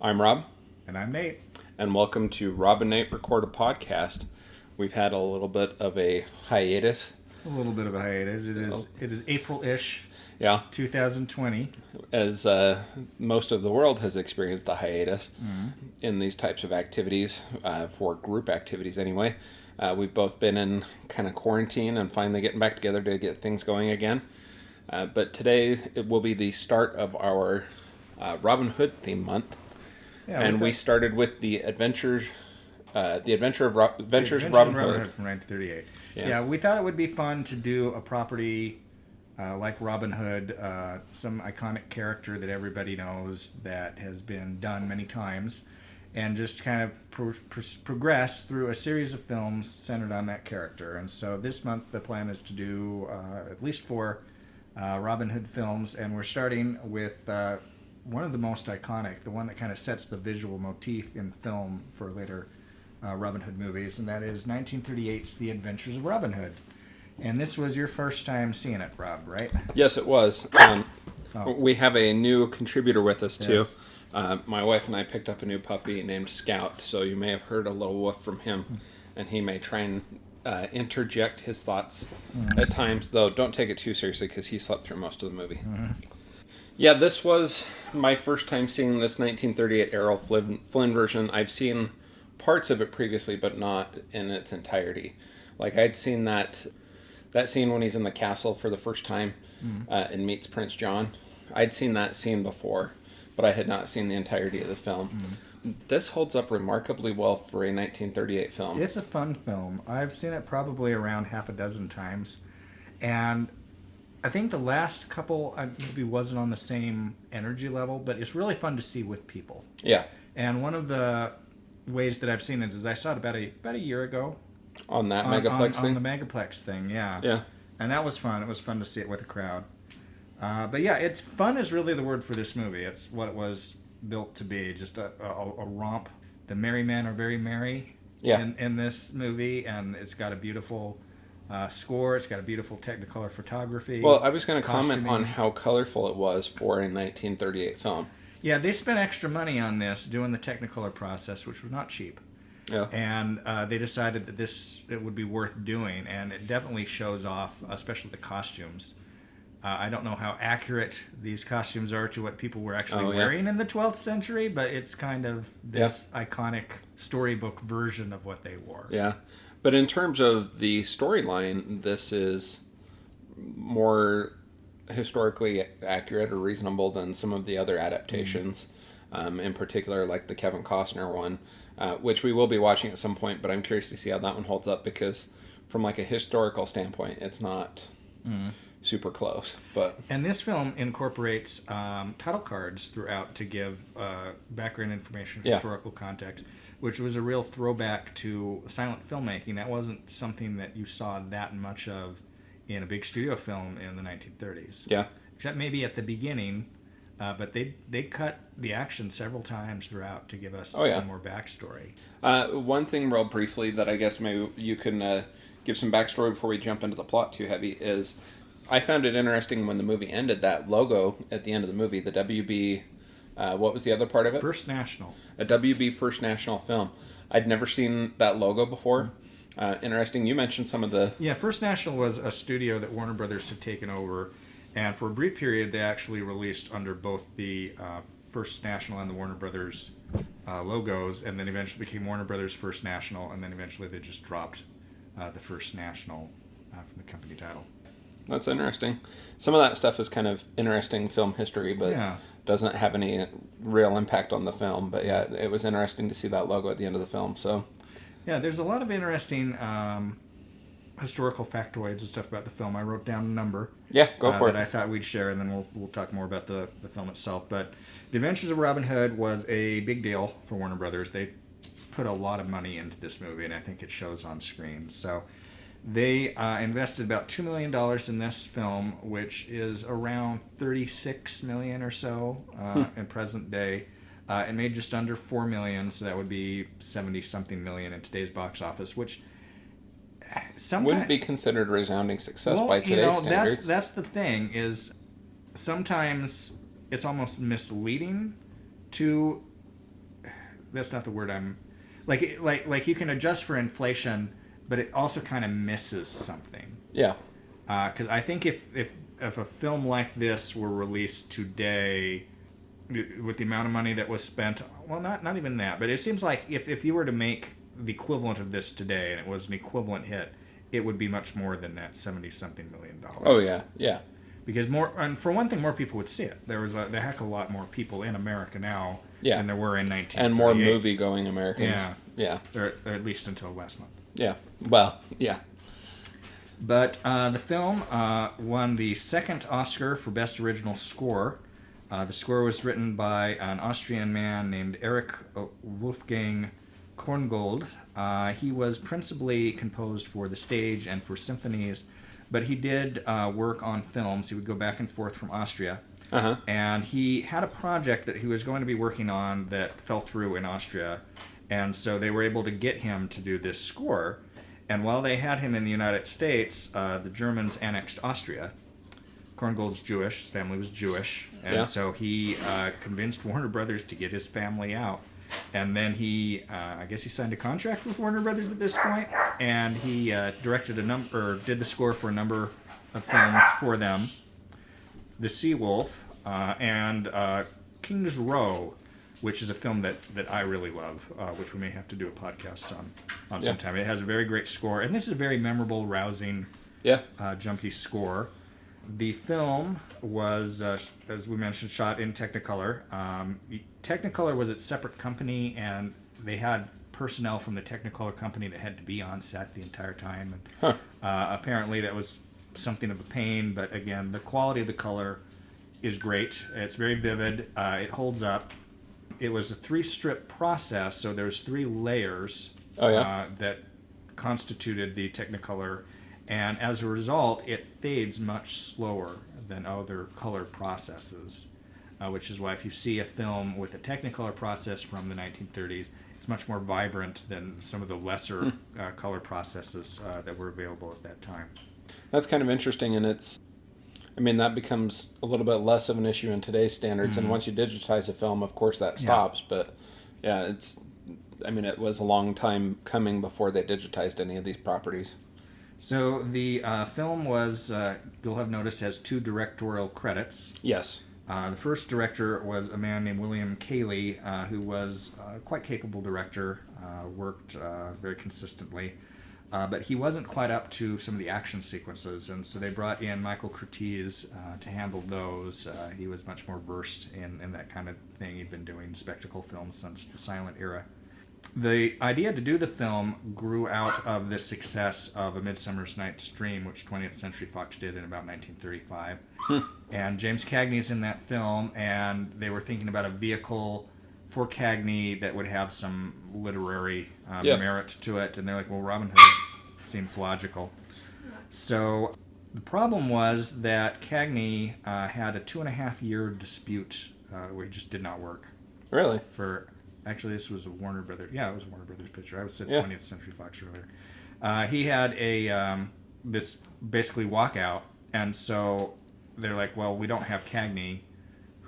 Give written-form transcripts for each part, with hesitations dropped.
I'm Rob, And I'm Nate. and welcome to Rob and Nate Record a Podcast. We've had a little bit of a hiatus. A little bit of a hiatus. It is April-ish, Yeah, 2020. as most of the world has experienced a hiatus in these types of activities, for group activities anyway. We've both been in kind of quarantine and finally getting back together to get things going again. But today it will be the start of our Robin Hood theme month. Yeah, And we started with the Adventures of Robin Hood from 1938. Yeah. Yeah, we thought it would be fun to do a property like Robin Hood, some iconic character that everybody knows that has been done many times, and just kind of progress through a series of films centered on that character. And so this month the plan is to do at least 4 Robin Hood films, and we're starting with one of the most iconic, the one that kind of sets the visual motif in film for later Robin Hood movies, and that is 1938's The Adventures of Robin Hood. And this was your first time seeing it, Rob, right? Yes, it was. We have a new contributor with us, too. Yes. My wife and I picked up a new puppy named Scout, so you may have heard a little woof from him, and he may try and interject his thoughts at times, though don't take it too seriously because he slept through most of the movie. Yeah, this was my first time seeing this 1938 Errol Flynn version. I've seen parts of it previously, but not in its entirety. Like, I'd seen that scene when he's in the castle for the first time and meets Prince John. I'd seen that scene before, but I had not seen the entirety of the film. This holds up remarkably well for a 1938 film. It's a fun film. I've seen it probably around half a dozen times, and I think the last couple maybe wasn't on the same energy level, but it's really fun to see with people. Yeah. And one of the ways that I've seen it is I saw it about a year ago. On that Megaplex thing? On the Megaplex thing, yeah. Yeah. And that was fun. It was fun to see it with a crowd. But yeah, fun is really the word for this movie. It's what it was built to be, just a romp. The merry men are very merry in this movie, and it's got a beautiful score. It's got a beautiful Technicolor photography. Well, I was going to comment costuming. on how colorful it was for a 1938 film. Yeah, they spent extra money on this, doing the Technicolor process, which was not cheap. Yeah. And they decided that it would be worth doing, and it definitely shows off, especially the costumes. I don't know how accurate these costumes are to what people were actually wearing in the 12th century, but it's kind of this iconic storybook version of what they wore. Yeah. But in terms of the storyline, this is more historically accurate or reasonable than some of the other adaptations, in particular like the Kevin Costner one, which we will be watching at some point, but I'm curious to see how that one holds up because from like a historical standpoint, it's not super close. And this film incorporates title cards throughout to give background information, historical context, which was a real throwback to silent filmmaking. That wasn't something that you saw that much of in a big studio film in the 1930s. Yeah. Except maybe at the beginning, but they cut the action several times throughout to give us some more backstory. One thing real briefly that I guess maybe you can give some backstory before we jump into the plot too heavy is I found it interesting when the movie ended, that logo at the end of the movie, the WB... what was the other part of it? First National. A WB First National film. I'd never seen that logo before. Interesting. You mentioned some of the... Yeah, First National was a studio that Warner Brothers had taken over, and for a brief period they actually released under both the First National and the Warner Brothers logos, and then eventually became Warner Brothers First National, and then eventually they just dropped the First National from the company title. That's interesting. Some of that stuff is kind of interesting film history, but doesn't have any real impact on the film. But yeah, it was interesting to see that logo at the end of the film. So, yeah, there's a lot of interesting historical factoids and stuff about the film. I wrote down a number. Yeah, go for it. That I thought we'd share, and then we'll talk more about the film itself. But The Adventures of Robin Hood was a big deal for Warner Brothers. They put a lot of money into this movie, and I think it shows on screen. So they invested about $2 million in this film, which is around $36 million or so in present day. It made just under $4 million, so that would be 70-something million in today's box office, which wouldn't be considered a resounding success by today's standards. That's the thing, is sometimes it's almost misleading to that's not the word I'm like you can adjust for inflation, but it also kind of misses something. Yeah. Because I think if a film like this were released today, with the amount of money that was spent, well, not even that, but it seems like if you were to make the equivalent of this today and it was an equivalent hit, it would be much more than that $70-something million. Oh yeah, yeah. Because and for one thing, more people would see it. There was a heck of a lot more people in America now than there were in 1938. And more movie-going Americans. Yeah. Yeah. Or at least until last month. Yeah. Well, yeah. But the film won the second Oscar for Best Original Score. The score was written by an Austrian man named Erich Wolfgang Korngold. He was principally composed for the stage and for symphonies, but he did work on films. He would go back and forth from Austria. Uh-huh. And he had a project that he was going to be working on that fell through in Austria. And so they were able to get him to do this score. And while they had him in the United States, the Germans annexed Austria. Korngold's Jewish. His family was Jewish. And so he convinced Warner Brothers to get his family out. And then he, I guess he signed a contract with Warner Brothers at this point. And he did the score for a number of films for them. The Sea Wolf and King's Row, which is a film that I really love, which we may have to do a podcast on sometime. It has a very great score, and this is a very memorable, rousing, jumpy score. The film was, as we mentioned, shot in Technicolor. Technicolor was its separate company, and they had personnel from the Technicolor company that had to be on set the entire time. And, apparently that was something of a pain, but again, the quality of the color is great. It's very vivid. It holds up. It was a 3-strip process, so there's 3 layers that constituted the Technicolor, and as a result, it fades much slower than other color processes, which is why if you see a film with a Technicolor process from the 1930s, it's much more vibrant than some of the lesser color processes that were available at that time. That's kind of interesting, and that becomes a little bit less of an issue in today's standards, and once you digitize a film, of course, that stops, but it was a long time coming before they digitized any of these properties. So the film was, you'll have noticed, has 2 directorial credits. Yes. The first director was a man named William Cayley, who was a quite capable director, worked very consistently. But he wasn't quite up to some of the action sequences, and so they brought in Michael Curtiz to handle those. He was much more versed in that kind of thing. He'd been doing spectacle films since the silent era. The idea to do the film grew out of the success of A Midsummer's Night's Dream, which 20th Century Fox did in about 1935. And James Cagney's in that film, and they were thinking about a vehicle for Cagney that would have some literary merit to it, and they're like, well, Robin Hood seems logical. So the problem was that Cagney had a 2.5-year dispute where he just did not work. Really? Actually, this was a Warner Brothers. Yeah, it was a Warner Brothers picture. I was said 20th Century Fox earlier. He had this basically walkout, and so they're like, well, we don't have Cagney.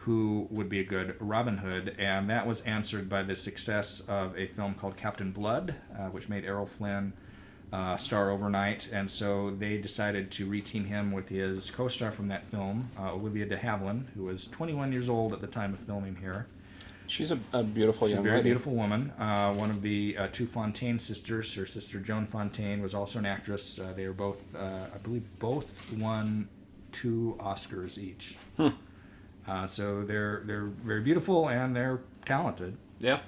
Who would be a good Robin Hood? And that was answered by the success of a film called Captain Blood, which made Errol Flynn star overnight. And so they decided to reteam him with his co-star from that film, Olivia de Havilland, who was 21 years old at the time of filming here. She's a beautiful young lady. She's a very beautiful woman. One of the 2 Fontaine sisters, her sister Joan Fontaine, was also an actress. They were both, I believe, both won 2 Oscars each. So they're very beautiful and they're talented. Yeah.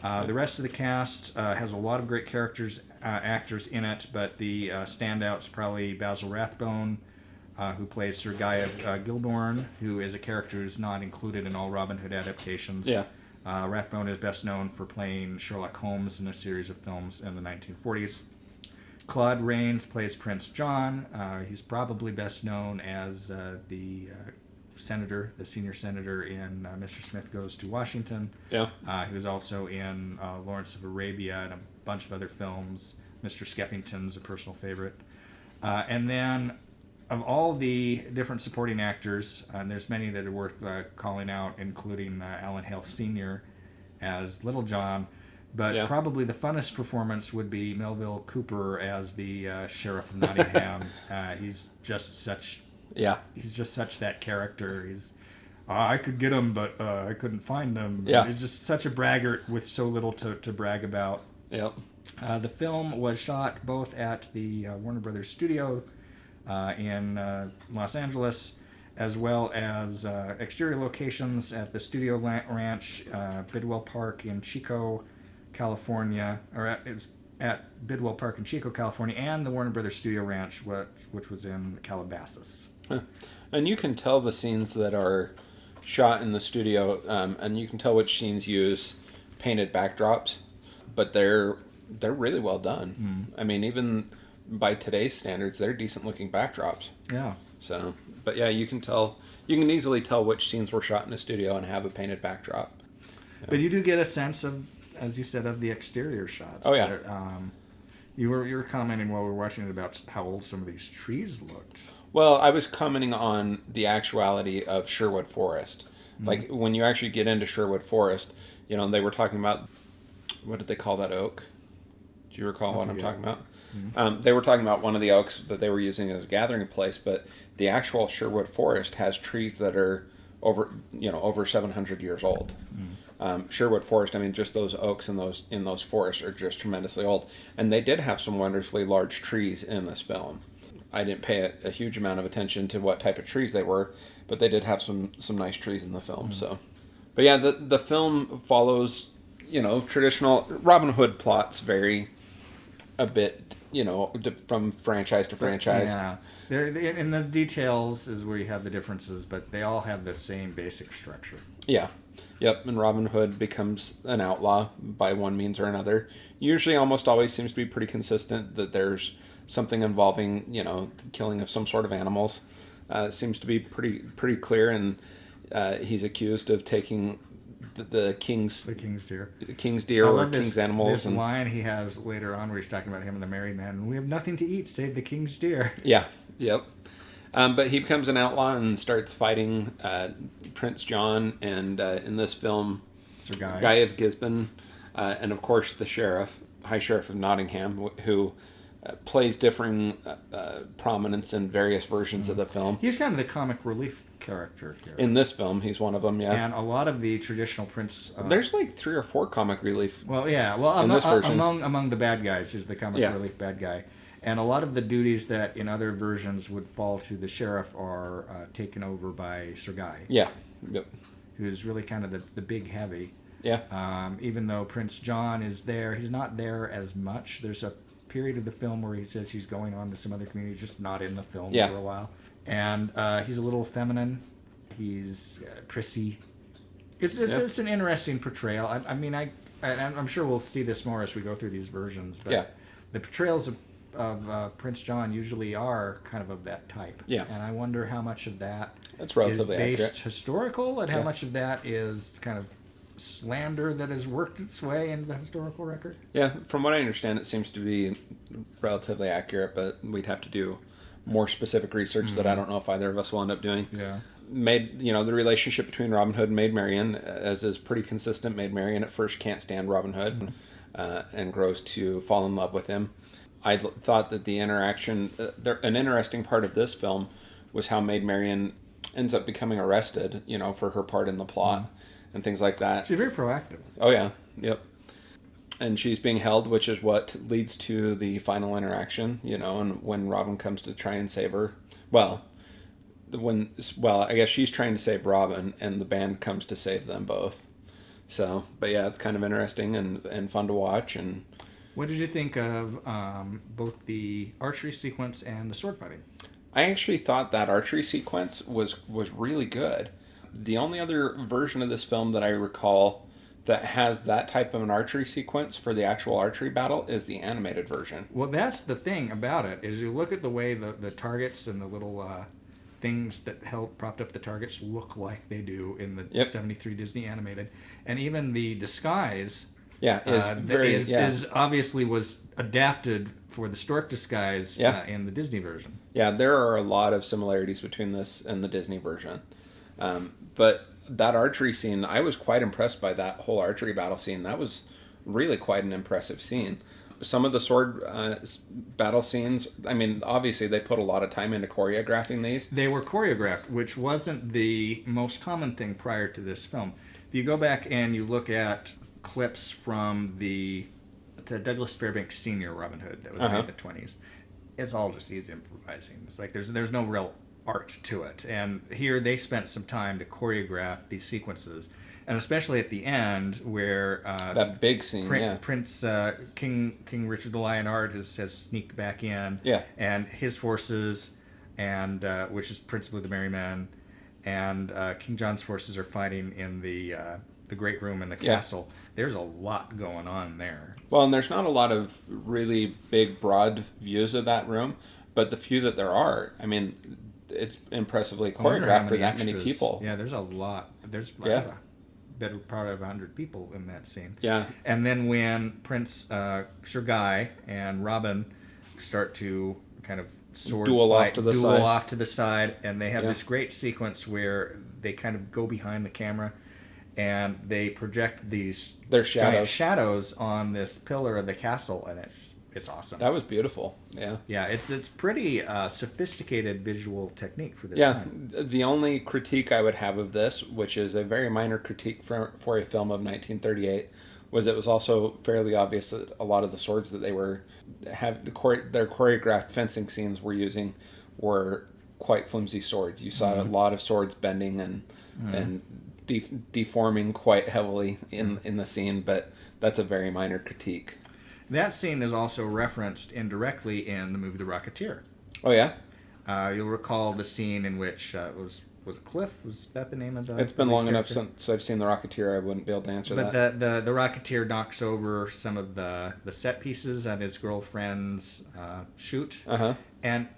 The rest of the cast has a lot of great actors in it, but the standout's probably Basil Rathbone, who plays Sir Guy Gildourn, who is a character who's not included in all Robin Hood adaptations. Yeah. Rathbone is best known for playing Sherlock Holmes in a series of films in the 1940s. Claude Rains plays Prince John. He's probably best known as the senior senator in Mr. Smith Goes to Washington. Yeah. He was also in Lawrence of Arabia and a bunch of other films. Mr. Skeffington's a personal favorite. And then of all the different supporting actors, and there's many that are worth calling out, including Alan Hale Sr., as Little John, but Yeah. probably the funnest performance would be Melville Cooper as the Sheriff of Nottingham. He's just such that character. He's I could get him, but I couldn't find him. Yeah. He's just such a braggart with so little to brag about. Yep. The film was shot both at the Warner Brothers studio in Los Angeles, as well as exterior locations at the studio ranch, Bidwell Park in Chico, California, it was at Bidwell Park in Chico, California, and the Warner Brothers studio ranch, which was in Calabasas. Huh. And you can tell the scenes that are shot in the studio, and you can tell which scenes use painted backdrops, but they're really well done. I mean, even by today's standards, they're decent looking backdrops. Yeah. So, but yeah, you can easily tell which scenes were shot in a studio and have a painted backdrop. Yeah. But you do get a sense of, as you said, of the exterior shots. Oh yeah. You were commenting while we were watching it about how old some of these trees looked. Well, I was commenting on the actuality of Sherwood Forest. Like when you actually get into Sherwood Forest, they were talking about, what did they call that oak? Do you recall what I'm talking about? They were talking about one of the oaks that they were using as a gathering place, but the actual Sherwood Forest has trees that are over 700 years old. Sherwood Forest, I mean, just those oaks in those forests are just tremendously old. And they did have some wonderfully large trees in this film. I didn't pay a huge amount of attention to what type of trees they were, but they did have some nice trees in the film. So, but yeah, the film follows, traditional Robin Hood plots vary a bit, from franchise to franchise. Yeah, in the details is where you have the differences, but they all have the same basic structure. Yeah. Yep, and Robin Hood becomes an outlaw by one means or another. Usually almost always seems to be pretty consistent that there's something involving, the killing of some sort of animals. Seems to be pretty clear, and he's accused of taking the king's deer, or king's animals. This line he has later on where he's talking about him and the married man. We have nothing to eat save the king's deer. Yeah, yep. But he becomes an outlaw and starts fighting Prince John and, in this film, Sir Guy. Guy of Gisborne, and of course the High Sheriff of Nottingham, who plays differing prominence in various versions of the film. He's kind of the comic relief character here. In this film, he's one of them, yeah. And a lot of the traditional Prince... There's like 3 or 4 comic relief. Well, yeah. Well, among the bad guys is the comic relief bad guy. And a lot of the duties that in other versions would fall to the sheriff are taken over by Sir Guy. Yeah. Yep. Who's really kind of the big heavy. Yeah. Even though Prince John is there, he's not there as much. There's a period of the film where he says he's going on to some other communities, just not in the film for a while. And he's a little feminine. He's prissy. It's an interesting portrayal. I'm sure we'll see this more as we go through these versions. But the portrayals of Prince John usually are kind of that type. Yeah. And I wonder how much of that is relatively based accurate. Historical, and how much of that is kind of slander that has worked its way into the historical record. Yeah, from what I understand, it seems to be relatively accurate, but we'd have to do more specific research that I don't know if either of us will end up doing. Yeah. The relationship between Robin Hood and Maid Marian, as is pretty consistent. Maid Marian at first can't stand Robin Hood and grows to fall in love with him. I thought that the interaction, an interesting part of this film was how Maid Marian ends up becoming arrested, for her part in the plot and things like that. She's very proactive. Oh, yeah. Yep. And she's being held, which is what leads to the final interaction, and when Robin comes to try and save her. I guess she's trying to save Robin, and the band comes to save them both. So, but yeah, it's kind of interesting and fun to watch. And what did you think of both the archery sequence and the sword fighting? I actually thought that archery sequence was really good. The only other version of this film that I recall that has that type of an archery sequence for the actual archery battle is the animated version. Well, that's the thing about it, is you look at the way the targets and the little things that propped up the targets look like they do in the 73 Disney animated. And even the disguise is obviously was adapted for the stork disguise in the Disney version. Yeah, there are a lot of similarities between this and the Disney version. But that archery scene, I was quite impressed by that whole archery battle scene. That was really quite an impressive scene. Some of the sword battle scenes, I mean, obviously they put a lot of time into choreographing these. They were choreographed, which wasn't the most common thing prior to this film. If you go back and you look at clips from the Douglas Fairbanks Sr. Robin Hood that was made in the 20s, it's all just he's improvising. It's like there's no real art to it. And here they spent some time to choreograph these sequences. And especially at the end, where that big scene, Prince King Richard the Lionheart has sneaked back in, and his forces, and which is principally the Merry Men, and King John's forces are fighting in the great room in the castle. There's a lot going on there. Well, and there's not a lot of really big, broad views of that room, but the few that there are, I mean, it's impressively choreographed for that many people. Yeah, there's a lot. There's better part of 100 people in that scene. Yeah. And then when Prince Sir Guy and Robin start to kind of duel off to the side, and they have this great sequence where they kind of go behind the camera and they project these giant shadows on this pillar of the castle, and it's awesome. That was beautiful. Yeah, it's pretty sophisticated visual technique for this time. The only critique I would have of this, which is a very minor critique for a film of 1938, was it was also fairly obvious that a lot of the swords that they their choreographed fencing scenes were using were quite flimsy swords. You saw a lot of swords bending and deforming quite heavily in the scene, but that's a very minor critique. That scene is also referenced indirectly in the movie The Rocketeer. Oh, yeah? You'll recall the scene in which was it Cliff? Was that the name of the... It's been long enough since I've seen The Rocketeer, I wouldn't be able to answer that. But the Rocketeer knocks over some of the set pieces at his girlfriend's shoot. And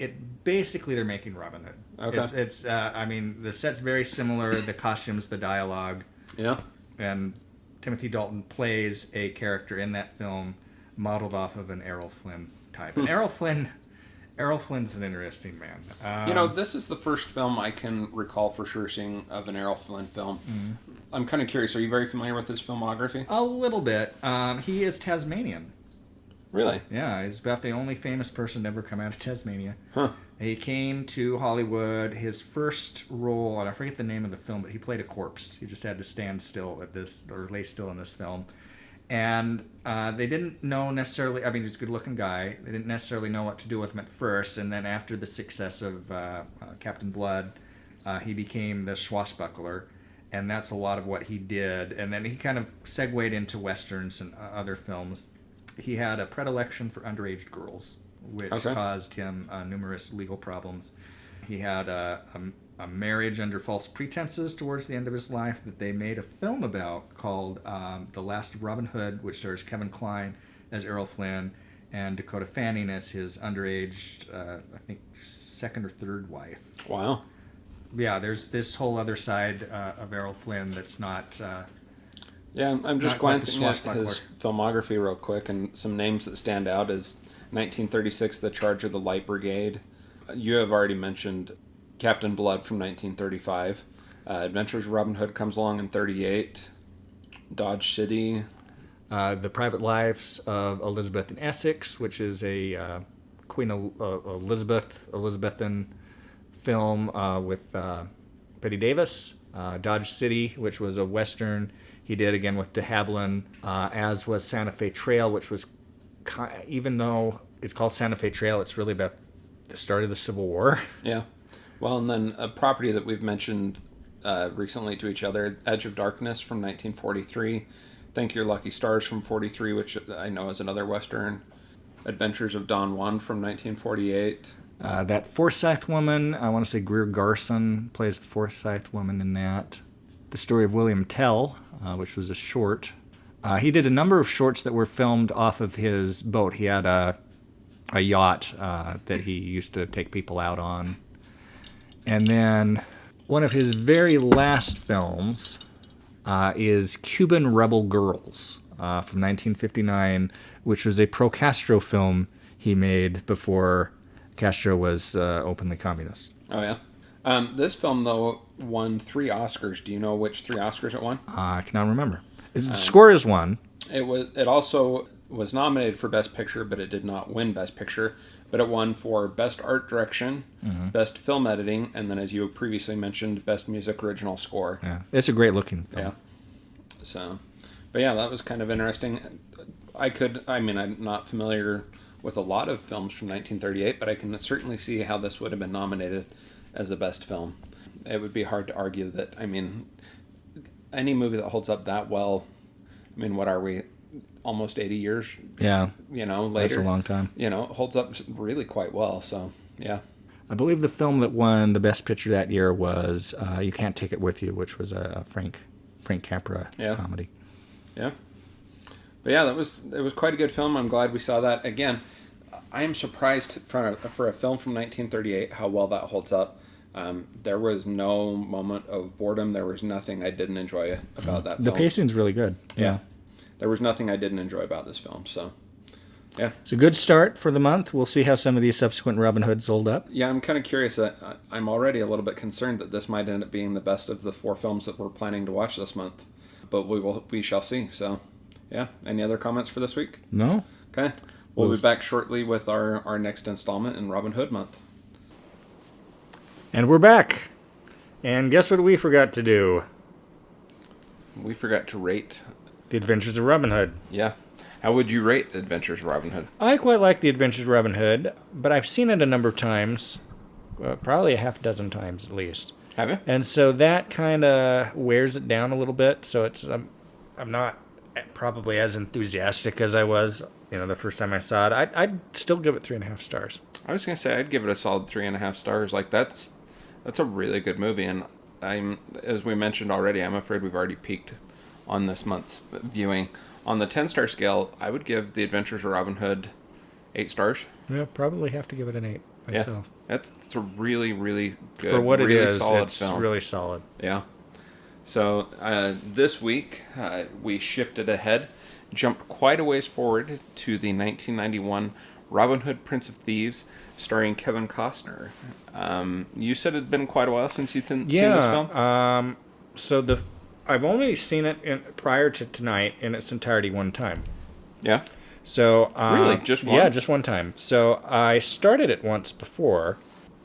basically they're making Robin Hood. Okay. It's I mean, the set's very similar, the costumes, the dialogue. Yeah. And Timothy Dalton plays a character in that film modeled off of an Errol Flynn type. And Errol Flynn's an interesting man. This is the first film I can recall for sure seeing of an Errol Flynn film. I'm kind of curious, are you very familiar with his filmography? A little bit. He is Tasmanian. Really? Yeah, he's about the only famous person to ever come out of Tasmania. Huh. He came to Hollywood. His first role, and I forget the name of the film, but he played a corpse. He just had to stand still or lay still in this film. And they didn't know necessarily, I mean, he's a good-looking guy. They didn't necessarily know what to do with him at first. And then after the success of Captain Blood, he became the swashbuckler. And that's a lot of what he did. And then he kind of segued into westerns and other films. He had a predilection for underage girls, which caused him numerous legal problems. He had a marriage under false pretenses towards the end of his life that they made a film about called The Last of Robin Hood, which stars Kevin Kline as Errol Flynn and Dakota Fanning as his underage, I think, second or third wife. Wow. Yeah, there's this whole other side of Errol Flynn that's not... I'm just glancing at his filmography real quick, and some names that stand out is 1936, The Charge of the Light Brigade. You have already mentioned Captain Blood from 1935. Adventures of Robin Hood comes along in 38. Dodge City. The Private Lives of Elizabeth in Essex, which is a Queen Elizabethan film with Bette Davis. Dodge City, which was a Western he did again with de Havilland, as was Santa Fe Trail, which was, even though it's called Santa Fe Trail, it's really about the start of the Civil War. Yeah. Well, and then a property that we've mentioned recently to each other, Edge of Darkness from 1943, Thank Your Lucky Stars from 43, which I know is another Western, Adventures of Don Juan from 1948. That Forsyth woman, I want to say Greer Garson plays the Forsyth woman in that. The Story of William Tell, which was a short. He did a number of shorts that were filmed off of his boat. He had a yacht that he used to take people out on. And then one of his very last films is Cuban Rebel Girls from 1959, which was a pro-Castro film he made before Castro was openly communist. Oh, yeah. This film, though, won 3 Oscars. Do you know which 3 Oscars it won? I cannot remember. The score is one. It also was nominated for Best Picture, but it did not win Best Picture. But it won for Best Art Direction, Best Film Editing, and then, as you previously mentioned, Best Music Original Score. Yeah, it's a great looking film. Yeah. So, but yeah, that was kind of interesting. I'm not familiar with a lot of films from 1938, but I can certainly see how this would have been nominated as a best film. It would be hard to argue that, any movie that holds up that well, what are we, almost 80 years? Yeah. Later. That's a long time. Holds up really quite well, so, yeah. I believe the film that won the Best Picture that year was You Can't Take It With You, which was a Frank Capra comedy. Yeah. But yeah, it was quite a good film. I'm glad we saw that. Again, I am surprised for a film from 1938 how well that holds up. There was no moment of boredom. There was nothing I didn't enjoy about that film. The pacing's really good. Yeah. There was nothing I didn't enjoy about this film. So, yeah. It's a good start for the month. We'll see how some of these subsequent Robin Hoods hold up. Yeah, I'm kind of curious. I'm already a little bit concerned that this might end up being the best of the 4 films that we're planning to watch this month. But we shall see. So, yeah. Any other comments for this week? No. Okay. We'll be back shortly with our next installment in Robin Hood month. And we're back. And guess what we forgot to do? We forgot to rate The Adventures of Robin Hood. Yeah. How would you rate Adventures of Robin Hood? I quite like The Adventures of Robin Hood, but I've seen it a number of times, probably a half dozen times at least. Have you? And so that kind of wears it down a little bit. So it's I'm not probably as enthusiastic as I was, the first time I saw it. I'd still give it 3.5 stars. I was gonna say I'd give it a solid 3.5 stars. Like that's a really good movie, and as we mentioned already, I'm afraid we've already peaked on this month's viewing. On the 10-star scale, I would give The Adventures of Robin Hood 8 stars. Yeah, probably have to give it an 8 myself. Yeah, it's a really, really good, for what really it is. solid It's film. really solid. Yeah. So this week we shifted ahead, jumped quite a ways forward to the 1991 Robin Hood, Prince of Thieves, starring Kevin Costner. You said it had been quite a while since you'd seen this film? So I've only seen it prior to tonight in its entirety one time. Yeah? So Really? Just one? Yeah, just one time. So I started it once before.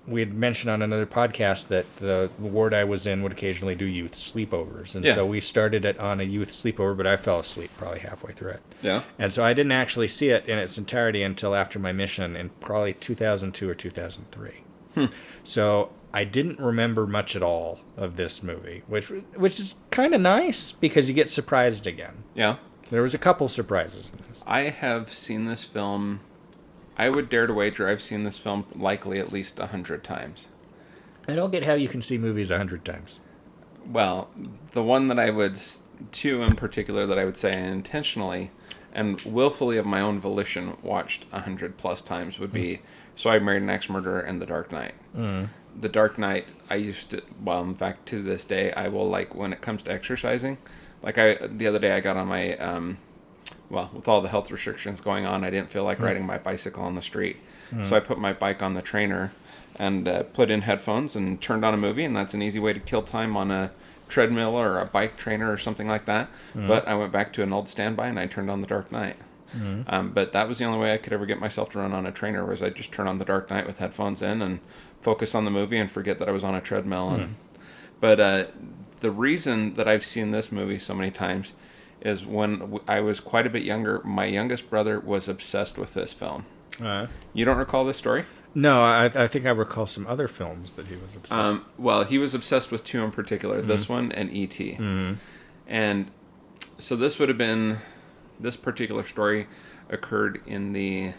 We had mentioned on another podcast that the ward I was in would occasionally do youth sleepovers. And so we started it on a youth sleepover, but I fell asleep probably halfway through it. Yeah. And so I didn't actually see it in its entirety until after my mission in probably 2002 or 2003. So I didn't remember much at all of this movie, which is kind of nice because you get surprised again. Yeah. There was a couple surprises in this. I have seen this film, I would dare to wager I've seen this film likely at least 100 times. I don't get how you can see movies 100 times. Well, the one that I would, 2 in particular that I would say I intentionally and willfully of my own volition watched 100 plus times would be So I Married an Axe-Murderer and The Dark Knight. The Dark Knight, I used to, well, in fact, to this day, I will, like, when it comes to exercising, like the other day I got on my, with all the health restrictions going on, I didn't feel like riding my bicycle on the street. So I put my bike on the trainer and put in headphones and turned on a movie, and that's an easy way to kill time on a treadmill or a bike trainer or something like that. But I went back to an old standby and I turned on The Dark Knight. But that was the only way I could ever get myself to run on a trainer, was I'd just turn on The Dark Knight with headphones in and focus on the movie and forget that I was on a treadmill. But the reason that I've seen this movie so many times is when I was quite a bit younger, my youngest brother was obsessed with this film. You don't recall this story? No, I think I recall some other films that he was obsessed with. Well, he was obsessed with 2 in particular, this one and E.T. And so this particular story occurred in the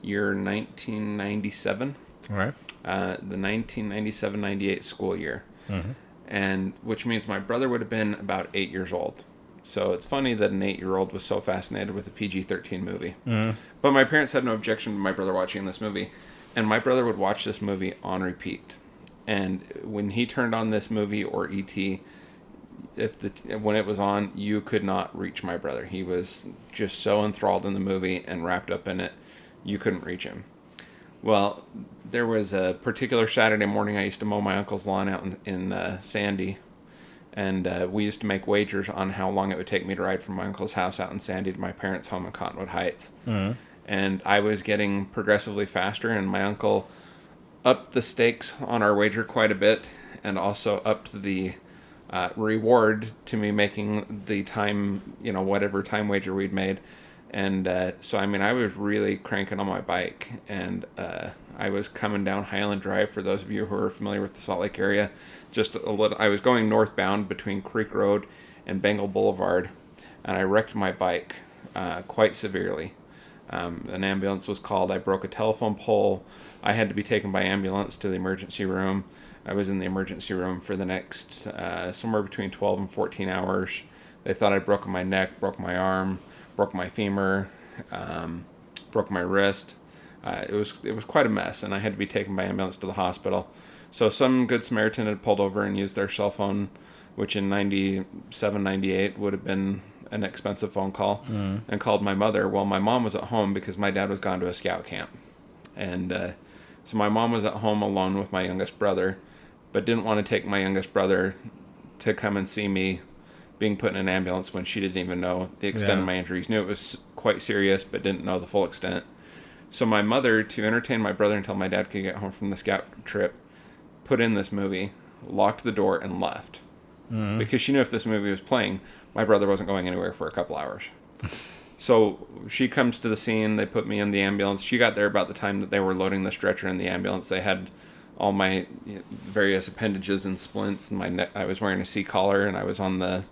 year 1997. All right. The 1997-98 school year. And which means my brother would have been about 8 years old. So it's funny that an 8-year-old was so fascinated with a PG-13 movie. But my parents had no objection to my brother watching this movie. And my brother would watch this movie on repeat. And when he turned on this movie or E.T., when it was on, you could not reach my brother. He was just so enthralled in the movie and wrapped up in it, you couldn't reach him. Well, there was a particular Saturday morning I used to mow my uncle's lawn out in Sandy, and we used to make wagers on how long it would take me to ride from my uncle's house out in Sandy to my parents' home in Cottonwood Heights. And I was getting progressively faster, and my uncle upped the stakes on our wager quite a bit, and also upped the reward to me making the time, whatever time wager we'd made. And so, I mean, I was really cranking on my bike, and I was coming down Highland Drive. For those of you who are familiar with the Salt Lake area, just a little. I was going northbound between Creek Road and Bengal Boulevard, and I wrecked my bike quite severely. An ambulance was called. I broke a telephone pole. I had to be taken by ambulance to the emergency room. I was in the emergency room for the next somewhere between 12 and 14 hours. They thought I'd broken my neck, broke my arm, broke my femur, broke my wrist. It was quite a mess, and I had to be taken by ambulance to the hospital. So some good Samaritan had pulled over and used their cell phone, which in 97, 98 would have been an expensive phone call, and called my mother. Well, my mom was at home because my dad was gone to a scout camp. And so my mom was at home alone with my youngest brother, but didn't want to take my youngest brother to come and see me being put in an ambulance when she didn't even know the extent of my injuries. Knew it was quite serious, but didn't know the full extent. So my mother, to entertain my brother until my dad could get home from the scout trip, put in this movie, locked the door, and left. Because she knew if this movie was playing, my brother wasn't going anywhere for a couple hours. So she comes to the scene. They put me in the ambulance. She got there about the time that they were loading the stretcher in the ambulance. They had all my various appendages and splints, and my neck. I was wearing a C-collar, and I was on the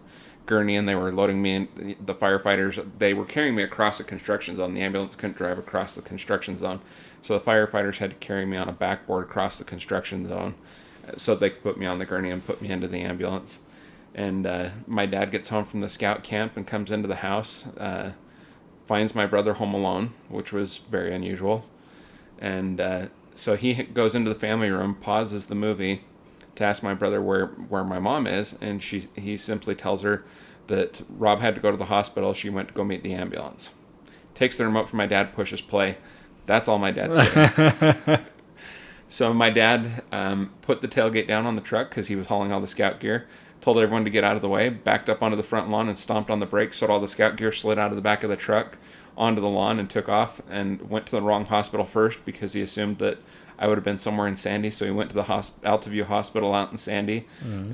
gurney, and they were loading me in. The firefighters, they were carrying me across the construction zone. The ambulance couldn't drive across the construction zone, so the firefighters had to carry me on a backboard across the construction zone so they could put me on the gurney and put me into the ambulance. And my dad gets home from the scout camp and comes into the house, finds my brother home alone, which was very unusual. And so he goes into the family room, pauses the movie to ask my brother where my mom is, and he simply tells her that Rob had to go to the hospital. She went to go meet the ambulance. Takes the remote from my dad, pushes play. That's all my dad's getting. So my dad put the tailgate down on the truck because he was hauling all the scout gear, told everyone to get out of the way, backed up onto the front lawn and stomped on the brakes so all the scout gear slid out of the back of the truck onto the lawn and took off, and went to the wrong hospital first because he assumed that I would have been somewhere in Sandy. So he went to the Altaview Hospital out in Sandy.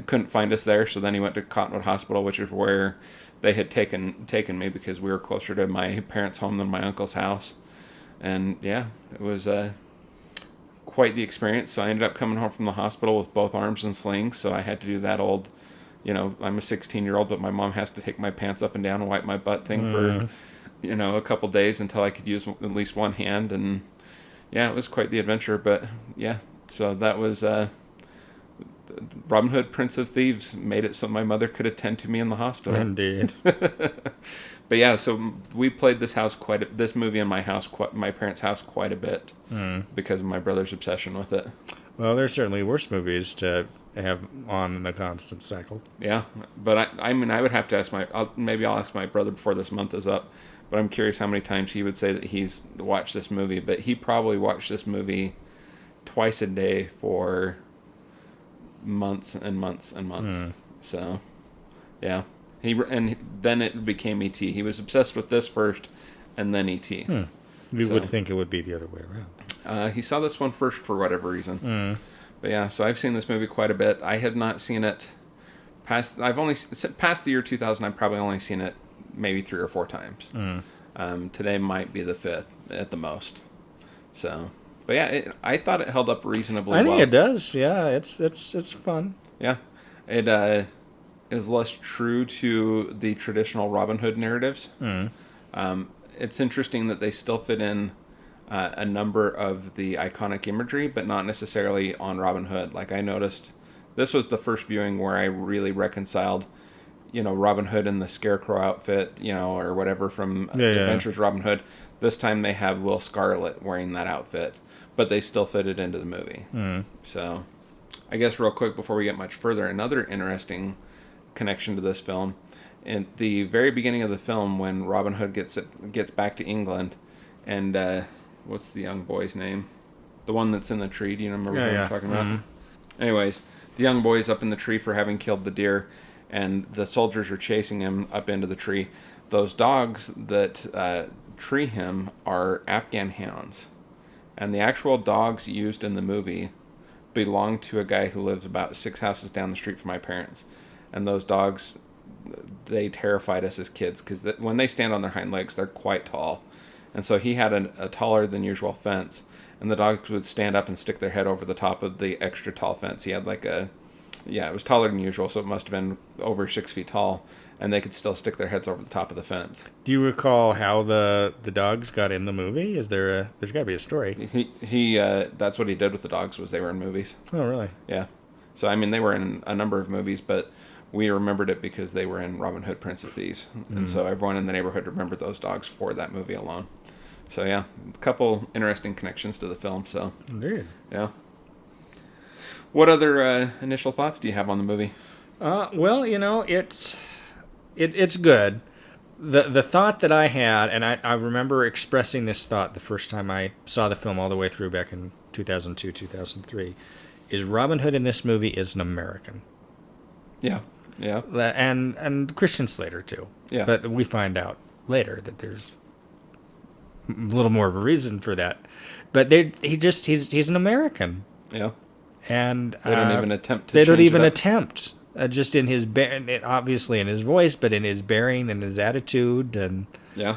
Couldn't find us there, so then he went to Cottonwood Hospital, which is where they had taken me because we were closer to my parents' home than my uncle's house. And yeah, it was quite the experience. So I ended up coming home from the hospital with both arms in slings, so I had to do that old, I'm a 16-year-old, but my mom has to take my pants up and down and wipe my butt thing for, a couple days until I could use at least one hand. And yeah, it was quite the adventure. But yeah, so that was Robin Hood, Prince of Thieves made it so my mother could attend to me in the hospital. Indeed. But yeah, so we played this movie in my house, my parents' house, quite a bit because of my brother's obsession with it. Well, there's certainly worse movies to have on in the constant cycle. Yeah, but I mean, I would have to ask maybe I'll ask my brother before this month is up. But I'm curious how many times he would say that he's watched this movie. But he probably watched this movie twice a day for months and months and months. So, yeah. Then it became E.T. He was obsessed with this first, and then E.T. You would think it would be the other way around. He saw this one first for whatever reason. But yeah, so I've seen this movie quite a bit. I had not seen it past the year 2000. I've probably only seen it maybe 3 or 4 times. Today might be the 5th at the most. So, but yeah, I thought it held up reasonably well. I think it does. Yeah, it's fun. Yeah, it is less true to the traditional Robin Hood narratives. It's interesting that they still fit in a number of the iconic imagery, but not necessarily on Robin Hood. Like I noticed, this was the first viewing where I really reconciled, Robin Hood in the Scarecrow outfit, or whatever from Adventures Robin Hood. This time they have Will Scarlet wearing that outfit, but they still fit it into the movie. So, I guess real quick before we get much further, another interesting connection to this film. In the very beginning of the film, when Robin Hood gets back to England, and what's the young boy's name? The one that's in the tree. Do you remember Yeah, what yeah. I'm talking about? Mm-hmm. Anyways, the young boy's up in the tree for having killed the deer, and the soldiers are chasing him up into the tree. Those dogs that tree him are Afghan hounds. And the actual dogs used in the movie belong to a guy who lives about 6 houses down the street from my parents. And those dogs, they terrified us as kids because when they stand on their hind legs, they're quite tall. And so he had a taller than usual fence, and the dogs would stand up and stick their head over the top of the extra tall fence. He had it was taller than usual, so it must have been over 6 feet tall, and they could still stick their heads over the top of the fence. Do you recall how the dogs got in the movie? There's got to be a story. He that's what he did with the dogs, was they were in movies. Oh, really? Yeah. So, I mean, they were in a number of movies, but we remembered it because they were in Robin Hood, Prince of Thieves. And so everyone in the neighborhood remembered those dogs for that movie alone. So, yeah, a couple interesting connections to the film. So, Indeed. yeah. What other initial thoughts do you have on the movie? Well, it's good. The thought that I had, and I remember expressing this thought the first time I saw the film all the way through back in 2002, 2003, is Robin Hood in this movie is an American. Yeah. Yeah. And Christian Slater, too. Yeah. But we find out later that there's a little more of a reason for that. But he's an American. Yeah. And they don't even attempt to They don't change even it up. attempt. Just in his obviously in his voice, but in his bearing and his attitude, and Yeah.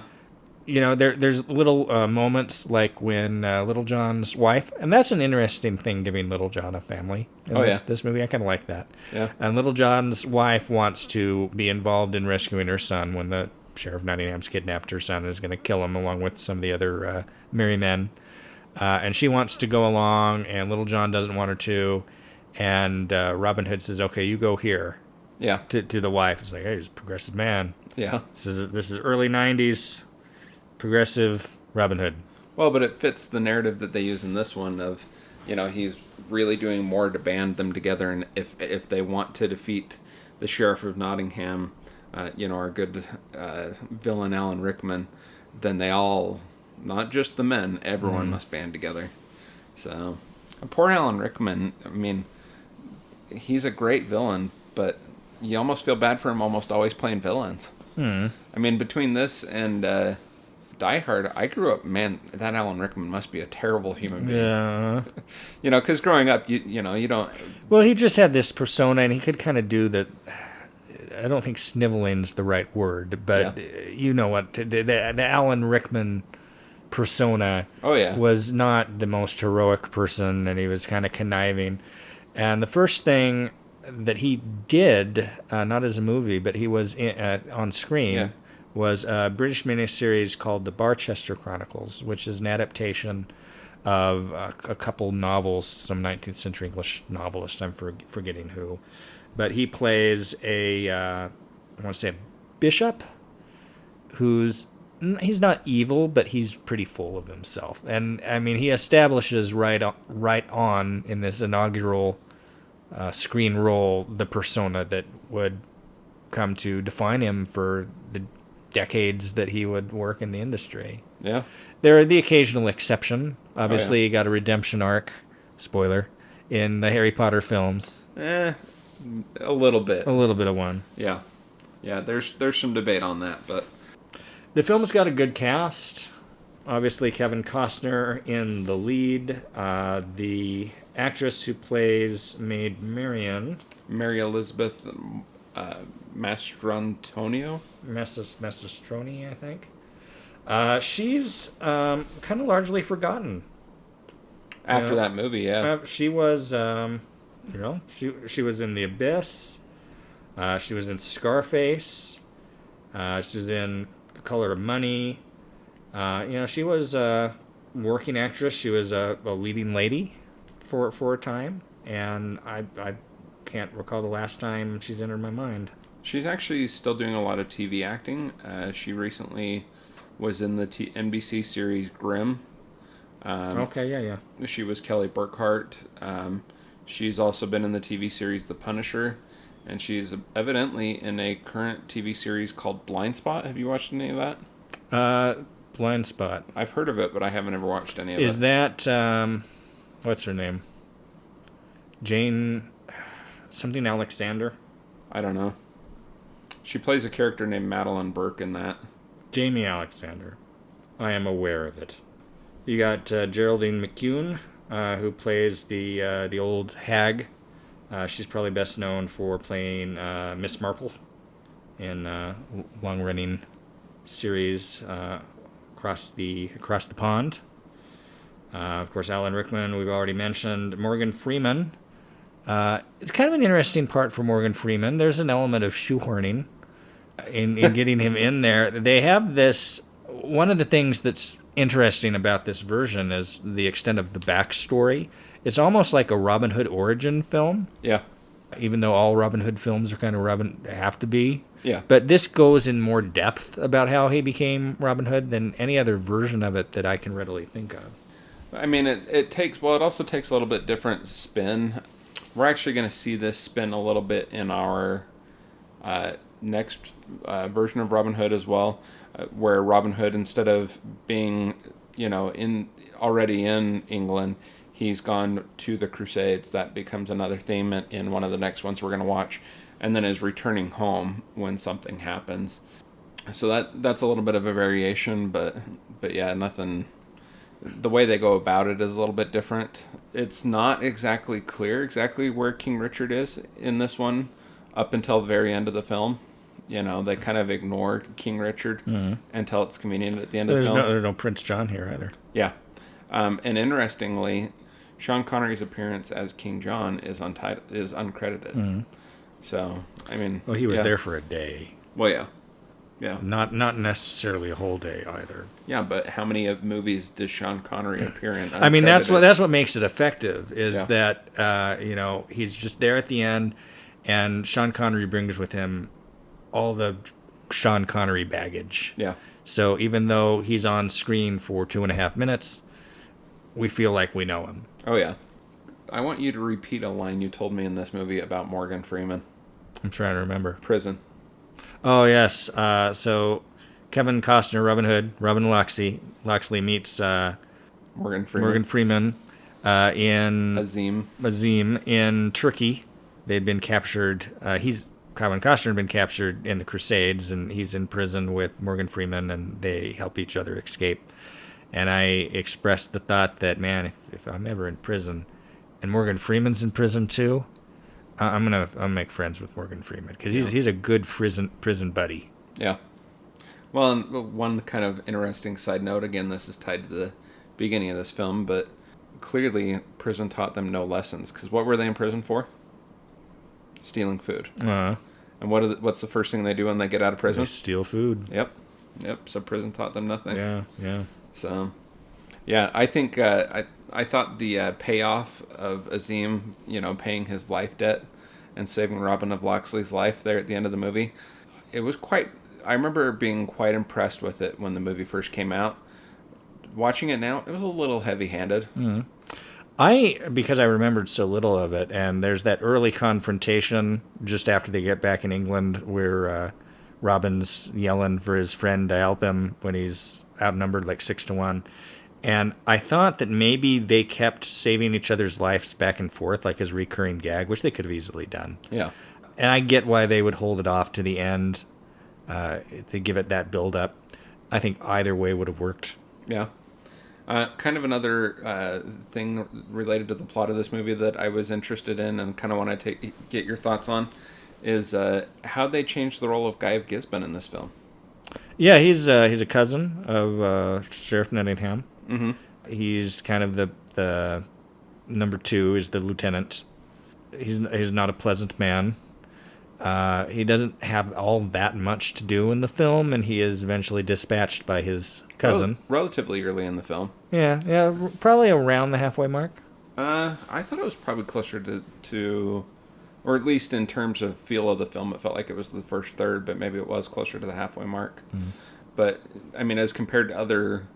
there's little moments like when Little John's wife, and that's an interesting thing, giving Little John a family in this movie. I kind of like that. Yeah. And Little John's wife wants to be involved in rescuing her son when the Sheriff of Nottingham's kidnapped her son and is going to kill him along with some of the other merry men. And she wants to go along, and Little John doesn't want her to. And Robin Hood says, "Okay, you go here." Yeah. To the wife, it's like, "Hey, he's a progressive man. Yeah. This is early '90s progressive Robin Hood." Well, but it fits the narrative that they use in this one of, he's really doing more to band them together, and if they want to defeat the Sheriff of Nottingham, our good villain Alan Rickman, then they all, not just the men, everyone must band together. So, poor Alan Rickman, I mean, he's a great villain, but you almost feel bad for him almost always playing villains. I mean, between this and Die Hard, I grew up, man, that Alan Rickman must be a terrible human being. Yeah. Because growing up, you don't... Well, he just had this persona, and he could kind of do the... I don't think sniveling's the right word, but you know what? The Alan Rickman persona was not the most heroic person, and he was kind of conniving. And the first thing that he did, not as a movie, but he was on screen, was a British miniseries called The Barchester Chronicles, which is an adaptation of a couple novels, some 19th century English novelist, I'm forgetting who. But he plays I want to say a bishop he's not evil, but he's pretty full of himself. And, I mean, he establishes right on in this inaugural screen role the persona that would come to define him for the decades that he would work in the industry. Yeah. There are the occasional exception. Obviously, he got a redemption arc, spoiler, in the Harry Potter films. A little bit. A little bit of one. Yeah. Yeah, there's some debate on that, but... The film's got a good cast. Obviously, Kevin Costner in the lead. The actress who plays Maid Marian... Mary Elizabeth Mastrantonio? Mastrostroni, I think. She's kind of largely forgotten. After that movie, yeah. She was, she was in The Abyss. She was in Scarface. She was in The Color of Money. She was a working actress. She was a leading lady for a time. And I can't recall the last time she's entered my mind. She's actually still doing a lot of TV acting. She recently was in the NBC series Grimm. Yeah. She was Kelly Burkhart. She's also been in the TV series The Punisher. And she's evidently in a current TV series called Blind Spot. Have you watched any of that? Blind Spot. I've heard of it, but I haven't ever watched any of it. Is that what's her name? Jane something Alexander? I don't know. She plays a character named Madeline Burke in that. Jamie Alexander. I am aware of it. You got Geraldine McCune, who plays the old hag. She's probably best known for playing Miss Marple in long-running series across the pond. Of course, Alan Rickman, we've already mentioned. Morgan Freeman. It's kind of an interesting part for Morgan Freeman. There's an element of shoehorning in getting him in there. They have this... One of the things that's interesting about this version is the extent of the backstory. It's almost like a Robin Hood origin film. Yeah. Even though all Robin Hood films are kind of have to be. Yeah. But this goes in more depth about how he became Robin Hood than any other version of it that I can readily think of. I mean, it also takes a little bit different spin. We're actually going to see this spin a little bit in our next version of Robin Hood as well, where Robin Hood, instead of being, already in England, he's gone to the Crusades. That becomes another theme in one of the next ones we're going to watch, and then is returning home when something happens. So that's a little bit of a variation, but yeah, nothing. The way they go about it is a little bit different. It's not exactly clear where King Richard is in this one up until the very end of the film. They kind of ignore King Richard until it's convenient at the end of the film. There's no Prince John here either. Yeah. And interestingly, Sean Connery's appearance as King John is uncredited. Mm-hmm. So, I mean... Well, he was there for a day. Well, yeah. Yeah. Not necessarily a whole day either. Yeah, but how many of movies does Sean Connery appear in? I mean, that's what makes it effective is that he's just there at the end, and Sean Connery brings with him all the Sean Connery baggage. Yeah. So even though he's on screen for 2.5 minutes, we feel like we know him. Oh yeah. I want you to repeat a line you told me in this movie about Morgan Freeman. I'm trying to remember. Prison. Oh, yes. So Kevin Costner, Robin Hood, Robin Loxley meets Morgan Freeman in Azim in Turkey. They'd been captured. Kevin Costner had been captured in the Crusades, and he's in prison with Morgan Freeman, and they help each other escape. And I expressed the thought that, man, if I'm ever in prison, and Morgan Freeman's in prison too, I'm gonna make friends with Morgan Freeman because he's a good prison buddy. Yeah. Well, and one kind of interesting side note. Again, this is tied to the beginning of this film, but clearly prison taught them no lessons. Because what were they in prison for? Stealing food. Uh-huh. And what's the first thing they do when they get out of prison? They steal food. Yep. So prison taught them nothing. Yeah. So, yeah, I think I thought the payoff of Azim, paying his life debt and saving Robin of Loxley's life there at the end of the movie, it was I remember being quite impressed with it when the movie first came out. Watching it now, it was a little heavy-handed. Mm-hmm. Because I remembered so little of it, and there's that early confrontation just after they get back in England where Robin's yelling for his friend to help him when he's outnumbered like 6-1. And I thought that maybe they kept saving each other's lives back and forth like as a recurring gag, which they could have easily done. Yeah. And I get why they would hold it off to the end to give it that build-up. I think either way would have worked. Yeah. Kind of another thing related to the plot of this movie that I was interested in and kind of want to get your thoughts on is how they changed the role of Guy of Gisborne in this film. Yeah, he's a cousin of Sheriff Nottingham. Mm-hmm. He's kind of the number 2 is the lieutenant. He's not a pleasant man. He doesn't have all that much to do in the film, and he is eventually dispatched by his cousin. Relatively early in the film. Yeah, probably around the halfway mark. I thought it was probably closer to, or at least in terms of feel of the film, it felt like it was the first third, but maybe it was closer to the halfway mark. Mm. But, I mean, as compared to other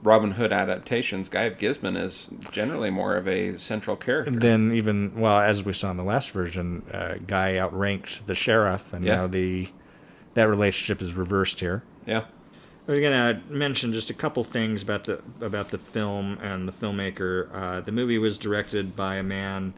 Robin Hood adaptations, Guy of Gisborne is generally more of a central character. Then even, as we saw in the last version, Guy outranked the sheriff, and now that relationship is reversed here. Yeah. I was gonna mention just a couple things about the film and the filmmaker. The movie was directed by a man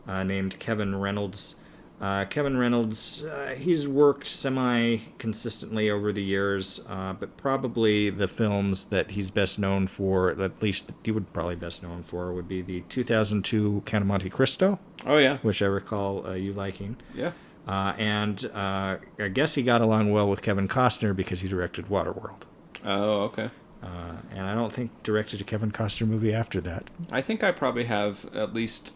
named Kevin Reynolds. Kevin Reynolds, he's worked semi-consistently over the years, but probably the films that he's best known for, at least that he would probably best known for, would be the 2002 Count of Monte Cristo. Oh, yeah. Which I recall you liking. Yeah. And I guess he got along well with Kevin Costner because he directed Waterworld. Oh, okay. And I don't think directed a Kevin Costner movie after that. I think I probably have, at least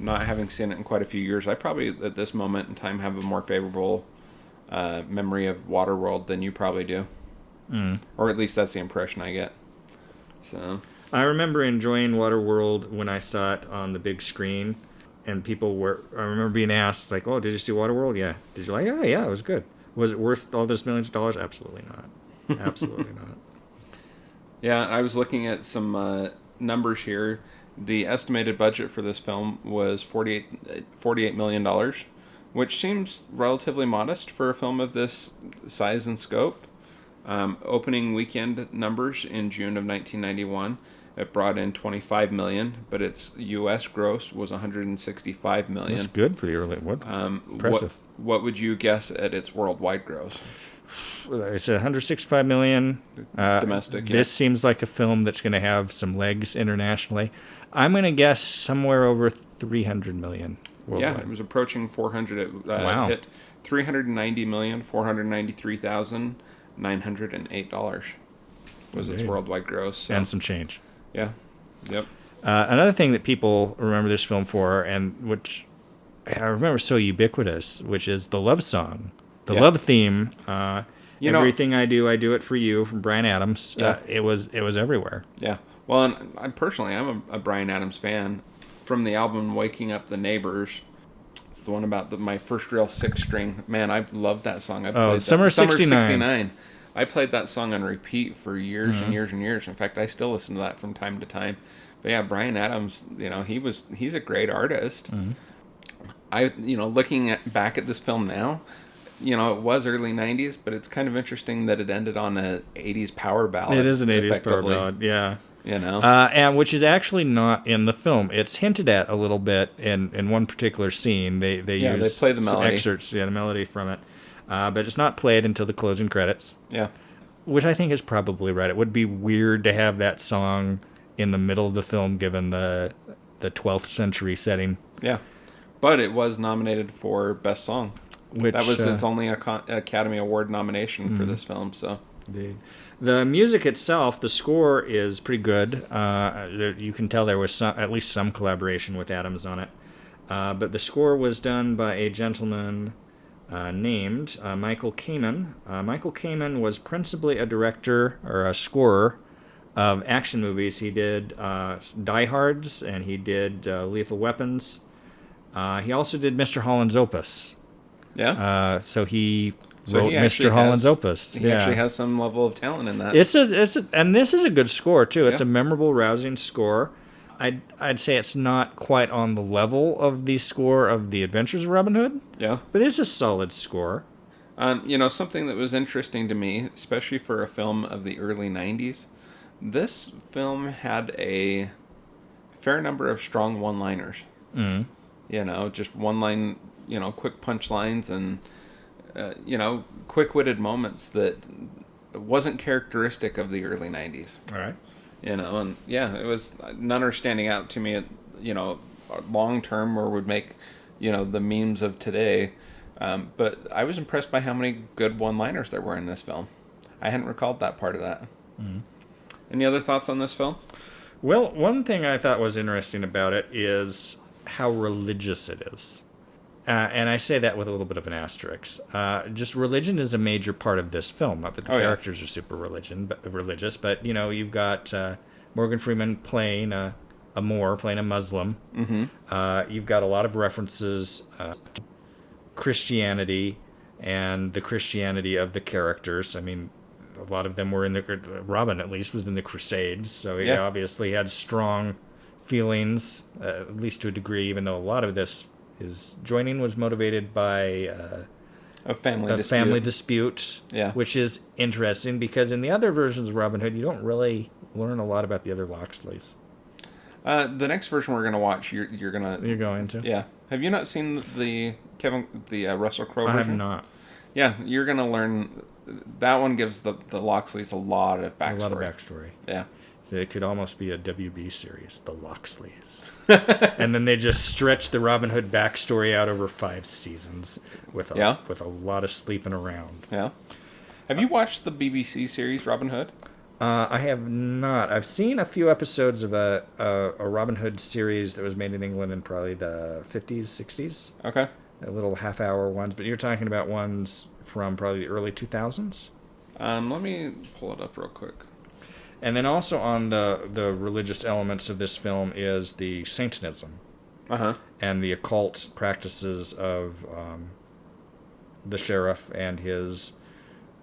not having seen it in quite a few years, I probably at this moment in time have a more favorable memory of Waterworld than you probably do. Or at least that's the impression I get. So I remember enjoying Waterworld when I saw it on the big screen, and I remember being asked, like, oh, did you see Waterworld? Yeah. Did you like it? Yeah, it was good. Was it worth all those millions of dollars? Absolutely not. Absolutely not. Yeah, I was looking at some numbers here. The estimated budget for this film was $48 million, which seems relatively modest for a film of this size and scope. Opening weekend numbers in June of 1991, it brought in $25 million, but its U.S. gross was $165 million. That's good for the early. What? Impressive. What would you guess at its worldwide gross? I said 165 million domestic. This seems like a film that's going to have some legs internationally. I'm going to guess somewhere over 300 million worldwide. Yeah, it was approaching 400. It hit $390,493,908 was its worldwide gross. So. And some change. Yeah. Yep. Another thing that people remember this film for, and which I remember so ubiquitous, which is the love song. The love theme, everything I do it for you, from Bryan Adams. Yeah. It was everywhere. Yeah. Well, and I'm a Bryan Adams fan. From the album Waking Up the Neighbors, it's the one about my first real six string. Man, I loved that song. I played Summer 69. I played that song on repeat for years and years and years. In fact, I still listen to that from time to time. But yeah, Bryan Adams, he's a great artist. Looking back at this film now, it was early 90s, but it's kind of interesting that it ended on an 80s power ballad. It is an 80s power ballad, yeah. And which is actually not in the film. It's hinted at a little bit in one particular scene. They use play the melody. Excerpts, the melody from it. But it's not played until the closing credits. Yeah. Which I think is probably right. It would be weird to have that song in the middle of the film, given the 12th century setting. Yeah. But it was nominated for Best Song. That was its only Academy Award nomination for this film. So, indeed. The music itself, the score is pretty good. You can tell there was at least some collaboration with Adams on it. But the score was done by a gentleman named Michael Kamen. Michael Kamen was principally a director or a scorer of action movies. He did Die Hards and he did Lethal Weapons. He also did Mr. Holland's Opus. Yeah. So he wrote Mr. Holland's Opus. He actually has some level of talent in that. And this is a good score too. It's a memorable, rousing score. I'd say it's not quite on the level of the score of The Adventures of Robin Hood. Yeah. But it's a solid score. Something that was interesting to me, especially for a film of the early 90s, this film had a fair number of strong one-liners. Just one-line, quick punchlines and, quick-witted moments that wasn't characteristic of the early 90s. All right. It was, none are standing out to me, long term or would make, the memes of today. But I was impressed by how many good one-liners there were in this film. I hadn't recalled that part of that. Any other thoughts on this film? Well, one thing I thought was interesting about it is how religious it is. And I say that with a little bit of an asterisk. Just religion is a major part of this film. Not that the characters are super religious, but you've got Morgan Freeman playing a Moor, playing a Muslim. You've got a lot of references to Christianity and the Christianity of the characters. I mean, a lot of them were Robin at least was in the Crusades, so he obviously had strong feelings, at least to a degree, even though a lot of his joining was motivated by A family dispute. Yeah. Which is interesting because in the other versions of Robin Hood, you don't really learn a lot about the other Locksleys. The next version we're gonna watch, you're going to. Yeah. Have you not seen the Russell Crowe version? I have not. Yeah, you're gonna learn. That one gives the Locksleys a lot of backstory. Yeah. So it could almost be a WB series, the Locksleys. And then they just stretch the Robin Hood backstory out over 5 seasons with a lot of sleeping around. Yeah. Have you watched the BBC series Robin Hood? I have not. I've seen a few episodes of a Robin Hood series that was made in England in probably the 50s, 60s. Okay. The little half-hour ones, but you're talking about ones from probably the early 2000s? Let me pull it up real quick. And then also on the religious elements of this film is the Satanism. Uh-huh. And the occult practices of the sheriff and his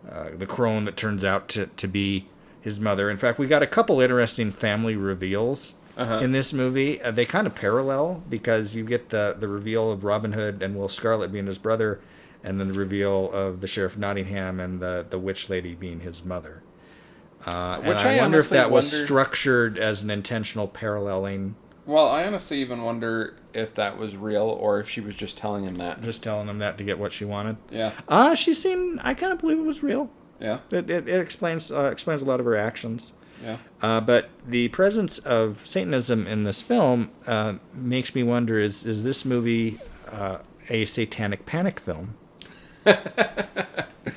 the crone that turns out to be his mother. In fact, we got a couple interesting family reveals in this movie. They kind of parallel because you get the reveal of Robin Hood and Will Scarlet being his brother, and then the reveal of the Sheriff of Nottingham and the witch lady being his mother. Which I wonder if that was structured as an intentional paralleling. Well, I honestly even wonder if that was real or if she was just telling him that. Just telling him that to get what she wanted. Yeah. I kind of believe it was real. Yeah. It explains a lot of her actions. Yeah. But the presence of Satanism in this film makes me wonder: is this movie a satanic panic film?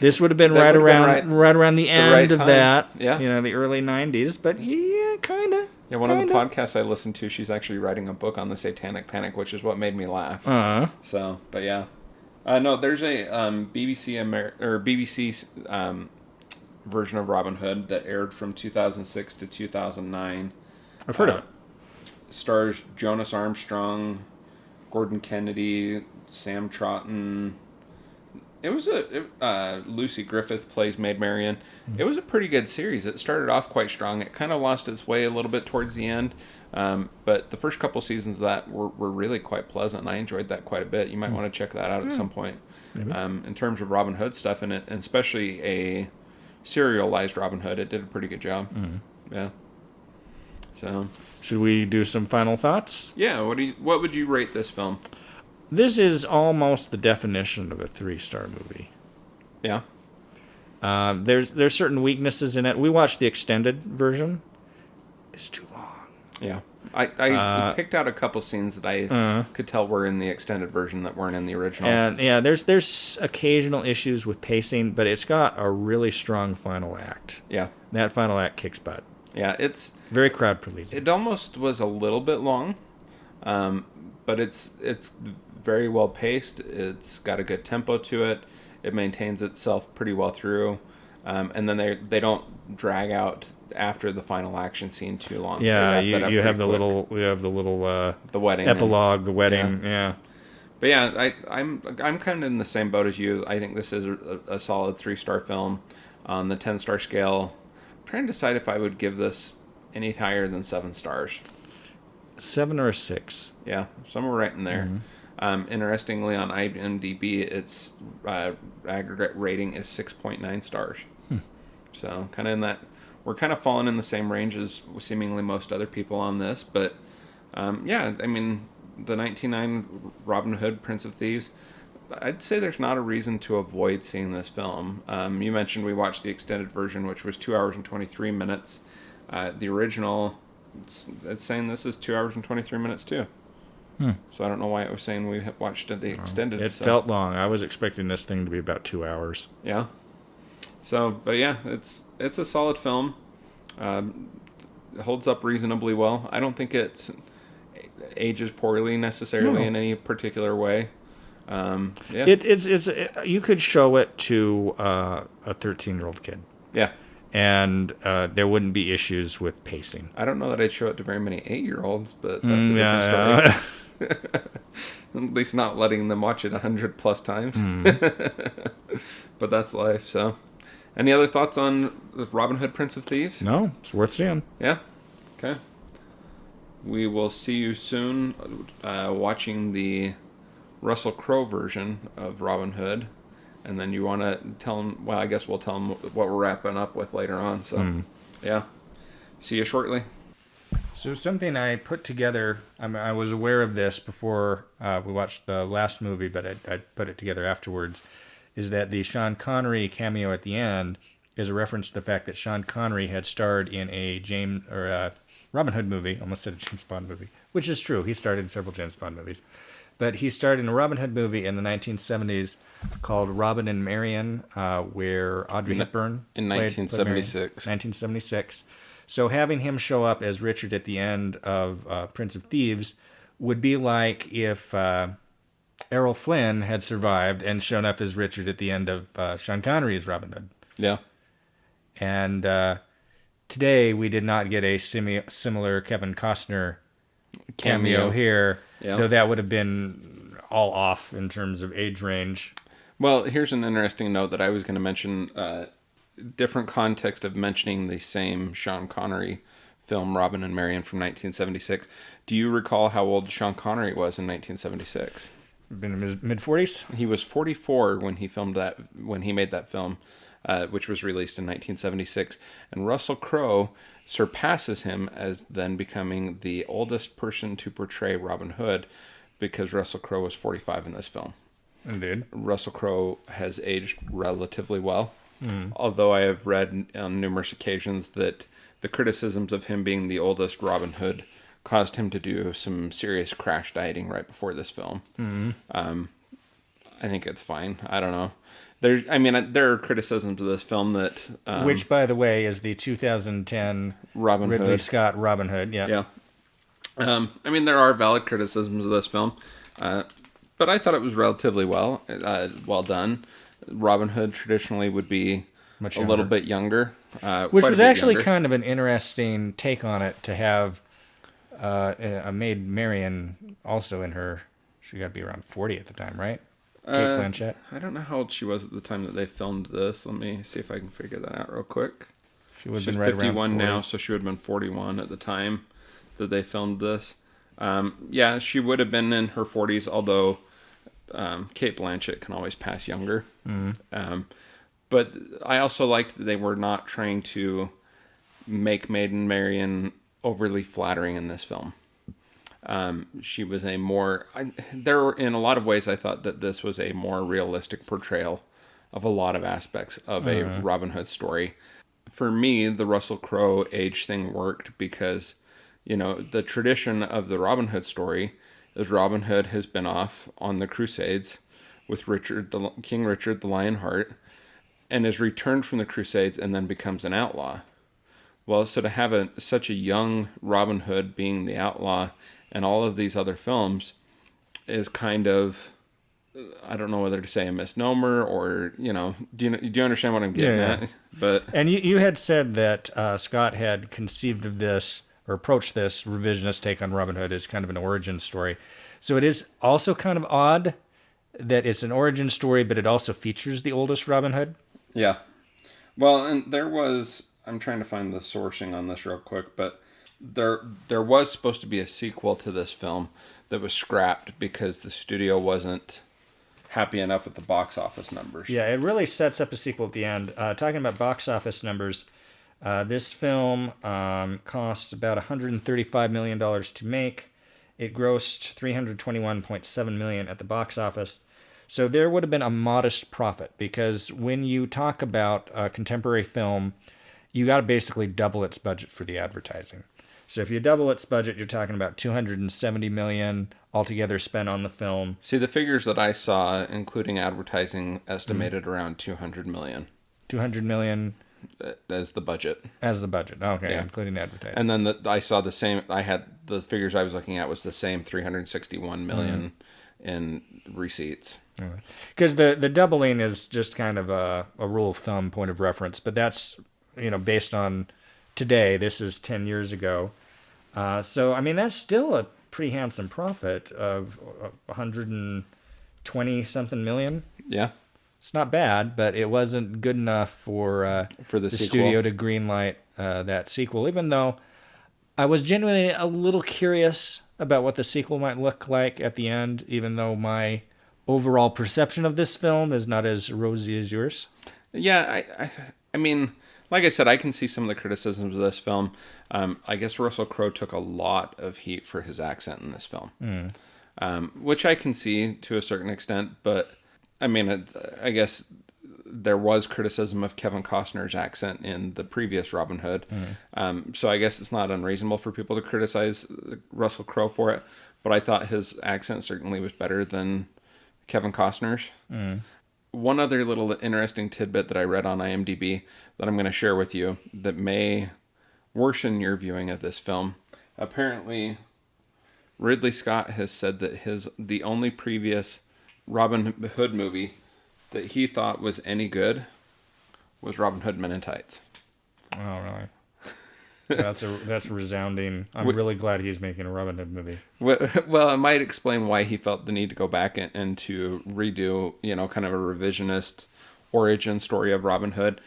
This would have been right around the end of that. Yeah. The early 90s. But yeah, kind of. Yeah, one of the podcasts I listened to, she's actually writing a book on the Satanic Panic, which is what made me laugh. So, but yeah. No, there's a BBC version of Robin Hood that aired from 2006 to 2009. I've heard of it. Stars Jonas Armstrong, Gordon Kennedy, Sam Troughton. It was Lucy Griffith plays Maid Marian. It was a pretty good series. It started off quite strong. It kind of lost its way a little bit towards the end. But the first couple seasons of that were really quite pleasant, and I enjoyed that quite a bit. You might want to check that out at some point. In terms of Robin Hood stuff in it, and especially a serialized Robin Hood, it did a pretty good job. Yeah. So, should we do some final thoughts? Yeah. What would you rate this film? This is almost the definition of a 3-star movie. Yeah. There's certain weaknesses in it. We watched the extended version. It's too long. Yeah. I picked out a couple scenes that I could tell were in the extended version that weren't in the original. And yeah, there's occasional issues with pacing, but it's got a really strong final act. Yeah. That final act kicks butt. Yeah, it's very crowd pleasing. It almost was a little bit long, but it's very well paced. It's got a good tempo to it. It maintains itself pretty well through, and then they don't drag out after the final action scene too long. Yeah, you have the little the wedding epilogue, the wedding. Yeah. But yeah, I'm kind of in the same boat as you. I think this is a solid 3-star film on the 10-star scale. I'm trying to decide if I would give this any higher than 7 stars. 7 or 6. Yeah, somewhere right in there. Interestingly, on IMDb, its aggregate rating is 6.9 stars. So kind of in that, we're kind of falling in the same range as seemingly most other people on this. But yeah, I mean, the 1999 Robin Hood, Prince of Thieves, I'd say there's not a reason to avoid seeing this film. You mentioned we watched the extended version, which was 2 hours and 23 minutes. The original, it's saying this is 2 hours and 23 minutes too. So I don't know why it was saying we watched the extended. It felt long. I was expecting this thing to be about 2 hours. Yeah. So, but yeah, it's a solid film. It holds up reasonably well. I don't think it ages poorly necessarily in any particular way. Yeah. It's you could show it to a 13-year-old kid. Yeah. And there wouldn't be issues with pacing. I don't know that I'd show it to very many 8-year-olds, but that's a different story. At least not letting them watch it 100+ times. But that's life. So, any other thoughts on Robin Hood, Prince of Thieves? No, it's worth seeing. Yeah. Okay. We will see you soon watching the Russel Crowe version of Robin Hood. And then you want to tell them, well, I guess we'll tell them what we're wrapping up with later on. So, yeah. See you shortly. So something I put together, I was aware of this before we watched the last movie, but I put it together afterwards, is that the Sean Connery cameo at the end is a reference to the fact that Sean Connery had starred in a Robin Hood movie, almost said a James Bond movie, which is true. He starred in several James Bond movies. But he starred in a Robin Hood movie in the 1970s called Robin and Marian, where Audrey Hepburn in 1976. 1976. So having him show up as Richard at the end of Prince of Thieves would be like if Errol Flynn had survived and shown up as Richard at the end of Sean Connery's Robin Hood. Yeah. And today we did not get a similar Kevin Costner cameo here, though that would have been all off in terms of age range. Well, here's an interesting note that I was going to mention. Different context of mentioning the same Sean Connery film, Robin and Marian from 1976. Do you recall how old Sean Connery was in 1976? Been in his mid-40s? He was 44 when he made that film, which was released in 1976. And Russel Crowe surpasses him as then becoming the oldest person to portray Robin Hood, because Russell Crowe was 45 in this film. Indeed. Russell Crowe has aged relatively well, although I have read on numerous occasions that the criticisms of him being the oldest Robin Hood caused him to do some serious crash dieting right before this film. I think it's fine. I don't know. There are criticisms of this film that... which, by the way, is the 2010 Robin Ridley Hood. Scott Robin Hood. Yeah. There are valid criticisms of this film, but I thought it was relatively well done. Robin Hood traditionally would be a little bit younger. Which was actually kind of an interesting take on it, to have a maid Marian also in her... She got to be around 40 at the time, right? Kate Blanchett. I don't know how old she was at the time that they filmed this. Let me see if I can figure that out real quick. She's right 51 now, so she would have been 41 at the time that they filmed this. She would have been in her 40s, although Kate Blanchett can always pass younger. But I also liked that they were not trying to make Maiden Marian overly flattering in this film. She was in a lot of ways, I thought that this was a more realistic portrayal of a lot of aspects of a Robin Hood story. For me, the Russel Crowe age thing worked because, the tradition of the Robin Hood story is Robin Hood has been off on the Crusades with King Richard the Lionheart, and is returned from the Crusades and then becomes an outlaw. Well, so to have such a young Robin Hood being the outlaw and all of these other films is kind of, I don't know whether to say a misnomer or, do you understand what I'm getting at? But and you had said that Scott had conceived of this, or approached this revisionist take on Robin Hood as kind of an origin story. So it is also kind of odd that it's an origin story, but it also features the oldest Robin Hood. Yeah. Well, and I'm trying to find the sourcing on this real quick, but there was supposed to be a sequel to this film that was scrapped because the studio wasn't happy enough with the box office numbers. Yeah, it really sets up a sequel at the end. Talking about box office numbers, this film cost about $135 million to make. It grossed $321.7 million at the box office. So there would have been a modest profit, because when you talk about a contemporary film, you got to basically double its budget for the advertising. So if you double its budget, you're talking about $270 million altogether spent on the film. See, the figures that I saw, including advertising, estimated around $200 million. $200 million as the budget. As the budget, okay, yeah. Including advertising. And then I saw the same. I had the figures I was looking at was the same $361 million in receipts. Because the doubling is just kind of a rule of thumb, point of reference, but that's based on today. This is 10 years ago. So, that's still a pretty handsome profit of 120-something million. Yeah. It's not bad, but it wasn't good enough for the studio to greenlight that sequel, even though I was genuinely a little curious about what the sequel might look like at the end, even though my overall perception of this film is not as rosy as yours. Yeah, I mean, like I said, I can see some of the criticisms of this film. I guess Russell Crowe took a lot of heat for his accent in this film, which I can see to a certain extent. But I mean, I guess there was criticism of Kevin Costner's accent in the previous Robin Hood. So I guess it's not unreasonable for people to criticize Russell Crowe for it. But I thought his accent certainly was better than Kevin Costner's. One other little interesting tidbit that I read on IMDb that I'm going to share with you that may worsen your viewing of this film. Apparently, Ridley Scott has said that the only previous Robin Hood movie that he thought was any good was Robin Hood Men in Tights. Oh, really? That's resounding. I'm really glad he's making a Robin Hood movie. Well, it might explain why he felt the need to go back and to redo, kind of a revisionist origin story of Robin Hood.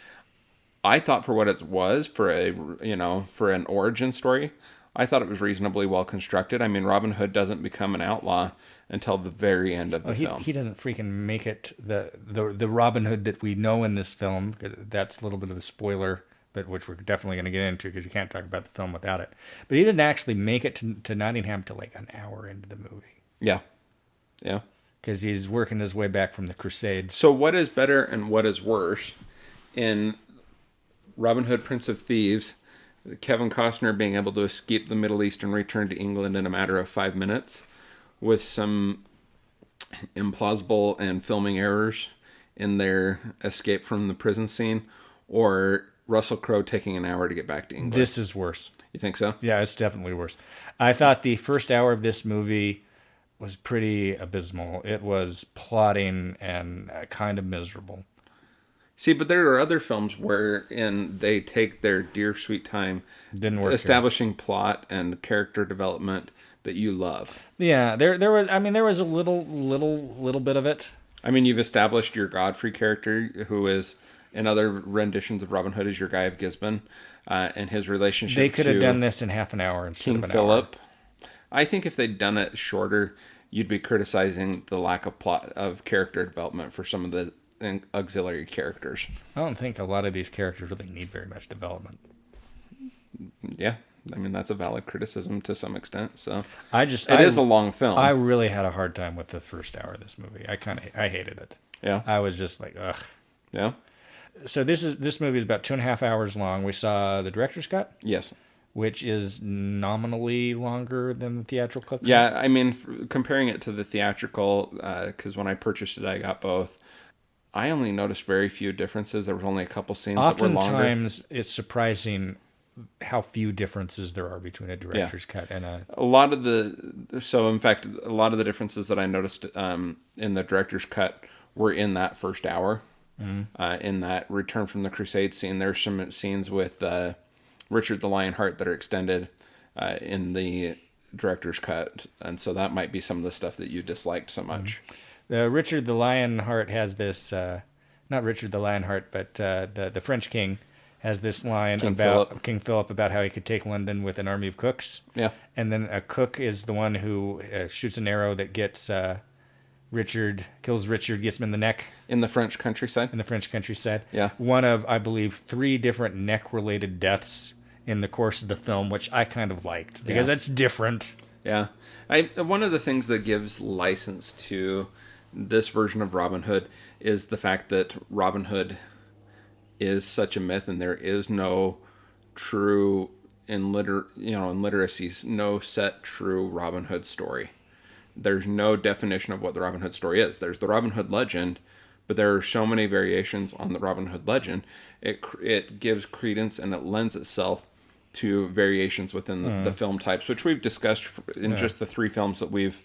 I thought for what it was, for an origin story, I thought it was reasonably well constructed. I mean, Robin Hood doesn't become an outlaw until the very end of the film. He doesn't freaking make it. The Robin Hood that we know in this film, that's a little bit of a spoiler, but which we're definitely going to get into because you can't talk about the film without it. But he didn't actually make it to Nottingham till like an hour into the movie. Yeah. Because he's working his way back from the Crusades. So what is better and what is worse in Robin Hood, Prince of Thieves, Kevin Costner being able to escape the Middle East and return to England in a matter of 5 minutes with some implausible and filming errors in their escape from the prison scene, or Russell Crowe taking an hour to get back to England? This is worse. You think so? Yeah, it's definitely worse. I thought the first hour of this movie was pretty abysmal. It was plotting and kind of miserable. See, but there are other films wherein they take their dear sweet time establishing plot and character development that you love. Yeah, there was a little bit of it. I mean, you've established your Godfrey character, who is in other renditions of Robin Hood is your Guy of Gisborne, and his relationship. They could have done this in half an hour instead of an Philip. hour. I think if they'd done it shorter, you'd be criticizing the lack of plot of character development for some of the auxiliary characters. I don't think a lot of these characters really need very much development. Yeah, I mean that's a valid criticism to some extent. So it is a long film. I really had a hard time with the first hour of this movie. I hated it. Yeah, I was just like, ugh. Yeah. So this movie is about 2.5 hours long. We saw the director's cut. Yes. Which is nominally longer than the theatrical cut. Yeah, I mean, comparing it to the theatrical, because when I purchased it, I got both. I only noticed very few differences. There was only a couple scenes that were longer. Oftentimes, it's surprising how few differences there are between a director's cut and a lot of in fact, a lot of the differences that I noticed in the director's cut were in that first hour. In that Return from the Crusade scene, there's some scenes with Richard the Lionheart that are extended in the director's cut, and so that might be some of the stuff that you disliked so much. Richard the Lionheart has this, not Richard the Lionheart, but the French king has this line King Philip about how he could take London with an army of cooks. Yeah. And then a cook is the one who shoots an arrow that gets kills Richard, gets him in the neck. In the French countryside? In the French countryside. Yeah. One of, I believe, 3 different neck-related deaths in the course of the film, which I kind of liked, because that's different. Yeah. One of the things that gives license to this version of Robin Hood is the fact that Robin Hood is such a myth, and there is no true, in literacy, no set true Robin Hood story. There's no definition of what the Robin Hood story is. There's the Robin Hood legend, but there are so many variations on the Robin Hood legend. It gives credence and it lends itself to variations within the film types, which we've discussed in just the 3 films that we've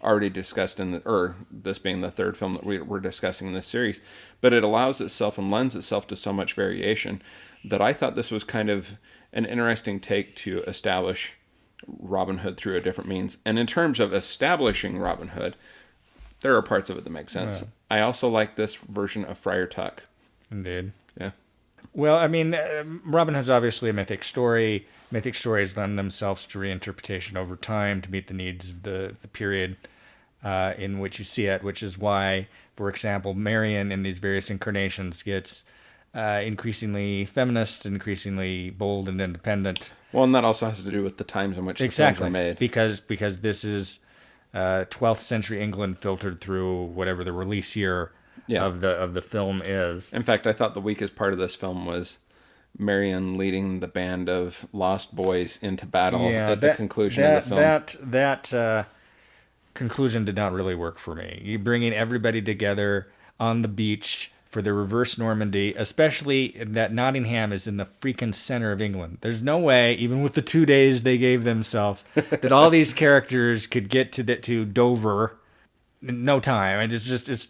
already discussed this being the 3rd film that we're discussing in this series. But it allows itself and lends itself to so much variation that I thought this was kind of an interesting take to establish Robin Hood through a different means. And in terms of establishing Robin Hood, there are parts of it that make sense. Yeah. I also like this version of Friar Tuck. Indeed. Yeah. Well, I mean, Robin Hood's obviously a mythic story. Mythic stories lend themselves to reinterpretation over time to meet the needs of the period. in which you see it, which is why, for example, Marion in these various incarnations gets increasingly feminist, increasingly bold and independent. Well, and that also has to do with the times in which the films were made. Because this is 12th century England filtered through whatever the release year of the film is. In fact, I thought the weakest part of this film was Marion leading the band of lost boys into battle at the conclusion of the film. That conclusion did not really work for me. You bringing everybody together on the beach for the reverse Normandy, especially that Nottingham is in the freaking center of England. There's no way, even with the 2 days they gave themselves, that all these characters could get to Dover in no time. It's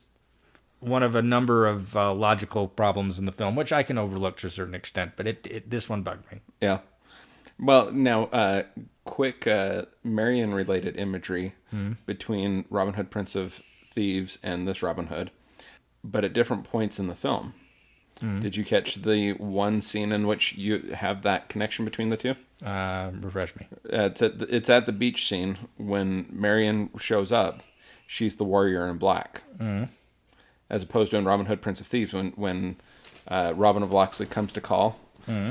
one of a number of logical problems in the film, which I can overlook to a certain extent, but this one bugged me. Yeah. Well, now, quick Marion-related imagery between Robin Hood, Prince of Thieves, and this Robin Hood, but at different points in the film. Did you catch the one scene in which you have that connection between the two? Refresh me. It's at the beach scene when Marion shows up. She's the warrior in black. As opposed to in Robin Hood, Prince of Thieves, when Robin of Locksley comes to call,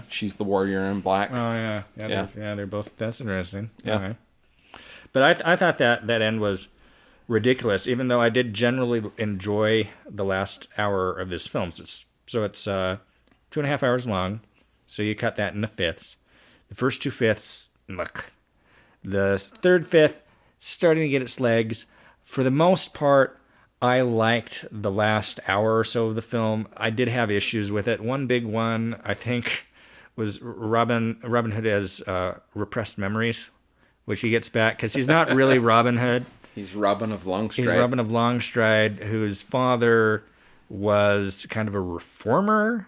she's the warrior in black. Oh, yeah. They're both, that's interesting. Yeah. Okay. But I thought that end was ridiculous, even though I did generally enjoy the last hour of this film. So it's 2.5 hours long, so you cut that into fifths. The first 2 fifths, look. The third fifth, starting to get its legs. For the most part, I liked the last hour or so of the film. I did have issues with it. One big one, I think, was Robin Hood has repressed memories, which he gets back, because he's not really Robin Hood. He's Robin of Longstride. He's Robin of Longstride, whose father was kind of a reformer.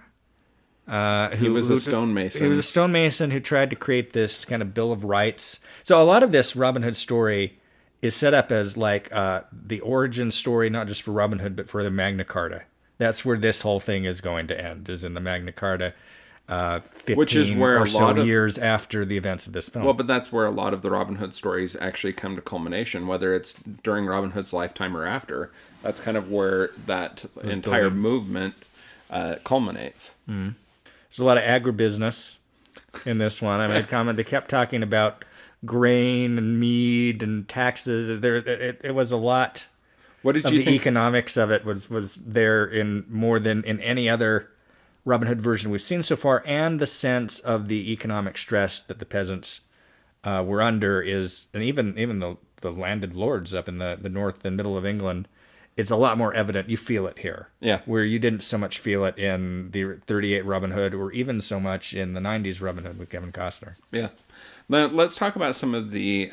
He was a stonemason. He was a stonemason who tried to create this kind of Bill of Rights. So a lot of this Robin Hood story is set up as like the origin story, not just for Robin Hood, but for the Magna Carta. That's where this whole thing is going to end, is in the Magna Carta, 15 which is where or so years after the events of this film. Well, but that's where a lot of the Robin Hood stories actually come to culmination, whether it's during Robin Hood's lifetime or after. That's kind of where that entire movement culminates. There's a lot of agribusiness in this one. I made comment, they kept talking about grain and mead and taxes. It was a lot. What did of you the think? Economics of it was there in more than in any other Robin Hood version we've seen so far, and the sense of the economic stress that the peasants were under is, and even the landed lords up in the north and middle of England, it's a lot more evident. You feel it here. Yeah. Where you didn't so much feel it in the 38 Robin Hood, or even so much in the 90s Robin Hood with Kevin Costner. Yeah. Now, let's talk about some of the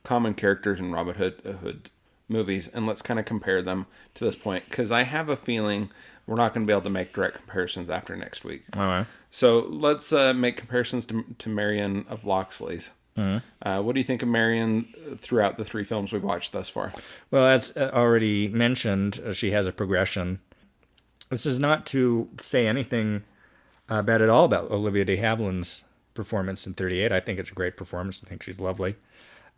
common characters in Robin Hood movies, and let's kind of compare them to this point, because I have a feeling we're not going to be able to make direct comparisons after next week. All right. So let's make comparisons to Marion of Locksley's. What do you think of Marion throughout the 3 films we've watched thus far? Well, as already mentioned, she has a progression. This is not to say anything bad at all about Olivia de Havilland's performance in 38. I think it's a great performance. I think she's lovely.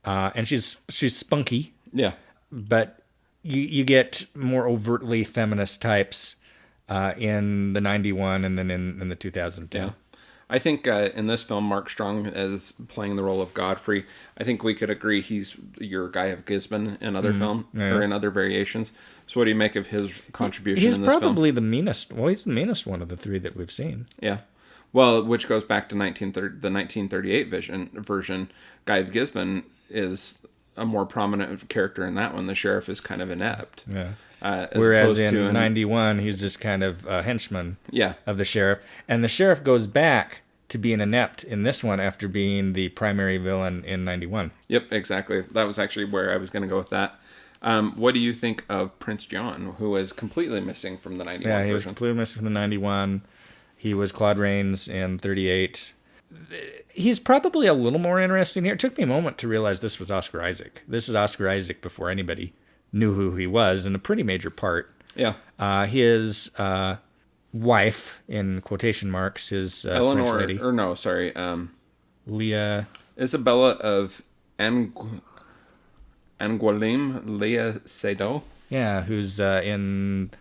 And she's spunky. Yeah. But you get more overtly feminist types in the 91 and then in the 2010. Yeah. I think in this film, Mark Strong as playing the role of Godfrey, I think we could agree he's your Guy of Gisborne in other film or in other variations. So what do you make of his contribution in this film? He's probably the meanest. Well, he's the meanest one of the 3 that we've seen. Yeah. Well, which goes back to the 1938 version. Guy of Gisborne is a more prominent character in that one. The sheriff is kind of inept. Yeah. Whereas in 91, he's just kind of a henchman of the sheriff. And the sheriff goes back to being inept in this one after being the primary villain in 91. Yep, exactly. That was actually where I was going to go with that. What do you think of Prince John, who was completely missing from the 91 version? Yeah, he was completely missing from the 91. He was Claude Rains in 38. He's probably a little more interesting here. It took me a moment to realize this was Oscar Isaac. This is Oscar Isaac before anybody knew who he was, in a pretty major part. Yeah. His wife, in quotation marks, his Eleanor, French lady. Or no, sorry. Leah. Isabella of Angoulême, Léa Seydoux. Yeah, who's in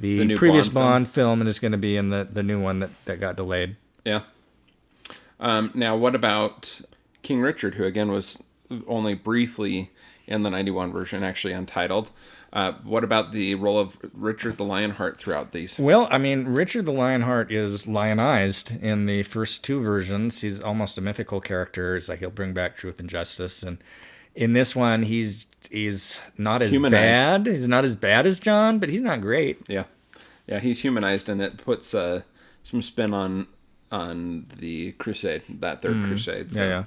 the new previous Bond film and is going to be in the new one that got delayed. Yeah. Now, what about King Richard, who again was only briefly in the 91 version, actually untitled? What about the role of Richard the Lionheart throughout these? Well, I mean, Richard the Lionheart is lionized in the first two versions. He's almost a mythical character. It's like he'll bring back truth and justice. And in this one, he's not as Humanized. bad. He's not as bad as John, but he's not great. Yeah. Yeah, he's humanized, and it puts some spin on the Crusade, that third Crusade. So, Yeah.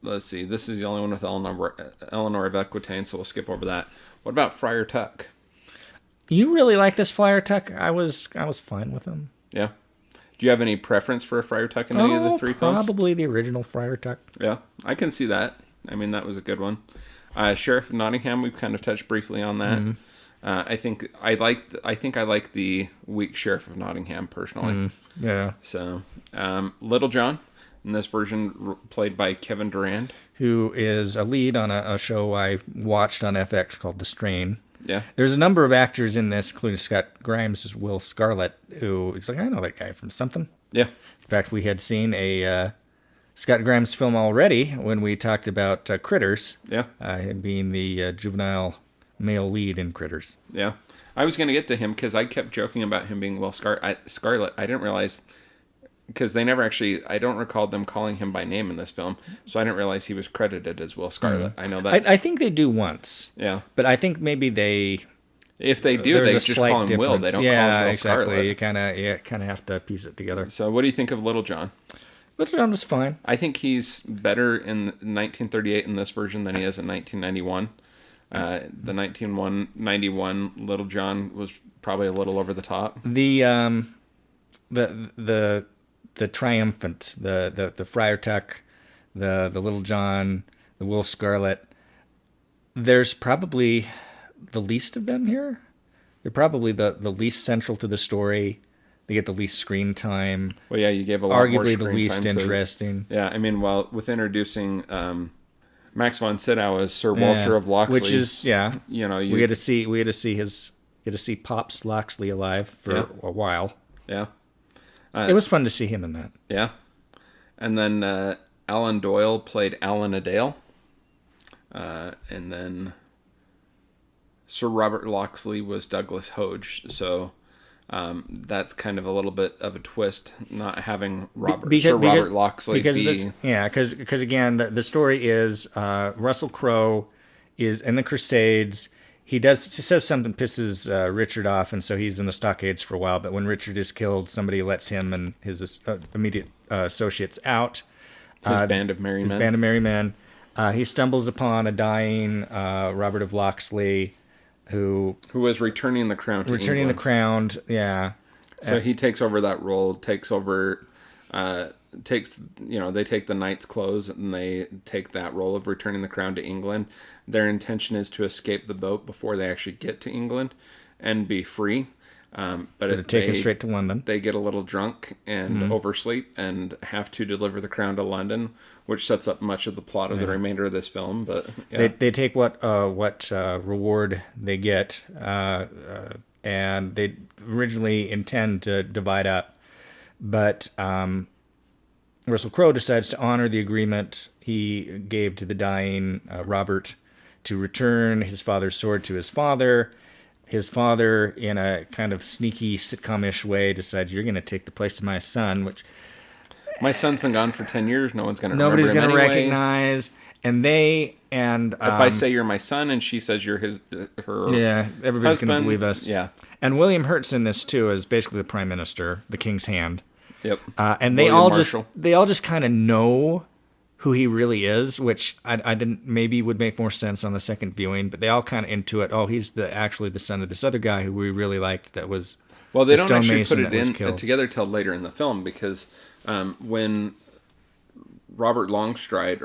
Let's see. This is the only one with Eleanor of Aquitaine, so we'll skip over that. What about Friar Tuck? You really like this Friar Tuck? I was fine with him. Yeah. Do you have any preference for a Friar Tuck in any of the three films? Probably the original Friar Tuck. Yeah, I can see that. I mean, that was a good one. Sheriff of Nottingham, we've kind of touched briefly on that. Mm-hmm. I think I like the weak Sheriff of Nottingham personally. Yeah. So, Little John in this version played by Kevin Durand, who is a lead on a show I watched on FX called The Strain. Yeah. There's a number of actors in this, including Scott Grimes as Will Scarlett, who is like, I know that guy from something. Yeah. In fact, we had seen a Scott Grimes film already when we talked about Critters. Yeah. Him being the juvenile male lead in Critters. Yeah. I was going to get to him because I kept joking about him being Will Scarlett. I didn't realize, because they never actually, I don't recall them calling him by name in this film, so I didn't realize he was credited as Will Scarlett. I know that. I think they do once. Yeah. But I think maybe if they do, they just call him difference. Will. They don't call him Will Scarlett. You kind of have to piece it together. So what do you think of Little John? Little John was fine. I think he's better in 1938 in this version than he is in 1991. The 1991 Little John was probably a little over the top. The triumphant, the Friar Tuck, the Little John, the Will Scarlett. There's probably the least of them here. They're probably the least central to the story. They get the least screen time. Well, yeah, you gave a lot more arguably screen the least time interesting. Yeah, I mean, with introducing Max von Sydow as Sir Walter of Locksley, which is you know, we had to see Pops Locksley alive for a while. Yeah, it was fun to see him in that. Yeah, and then Alan Doyle played Alan Adale, and then Sir Robert Locksley was Douglas Hodge. So that's kind of a little bit of a twist, not having Sir Robert Locksley be... Because again, the story is Russel Crowe is in the Crusades. He says something pisses Richard off, and so he's in the stockades for a while. But when Richard is killed, somebody lets him and his immediate associates out. His band of merry men. He stumbles upon a dying Robert of Locksley, who was returning the crown to England. The crown, yeah. So he takes over that role, they take the knight's clothes and they take that role of returning the crown to England. Their intention is to escape the boat before they actually get to England and be free. But take it straight to London. They get a little drunk and oversleep and have to deliver the crown to London, which sets up much of the plot of the remainder of this film. But they take what reward they get, and they originally intend to divide up, but Russel Crowe decides to honor the agreement he gave to the dying Robert to return his father's sword to his father. His father, in a kind of sneaky sitcom-ish way, decides, you're going to take the place of my son, which... My son's been gone for 10 years. Nobody's going to recognize. And if I say you're my son and she says you're her everybody's going to believe us. Yeah. And William Hurt's in this, too, as basically the prime minister, the king's hand. Yep. And they all just kind of know who he really is, which I didn't maybe would make more sense on the second viewing, but they all kind of intuit, oh, he's actually the son of this other guy who we really liked that was they don't actually put it in together till later in the film, because when Robin Longstride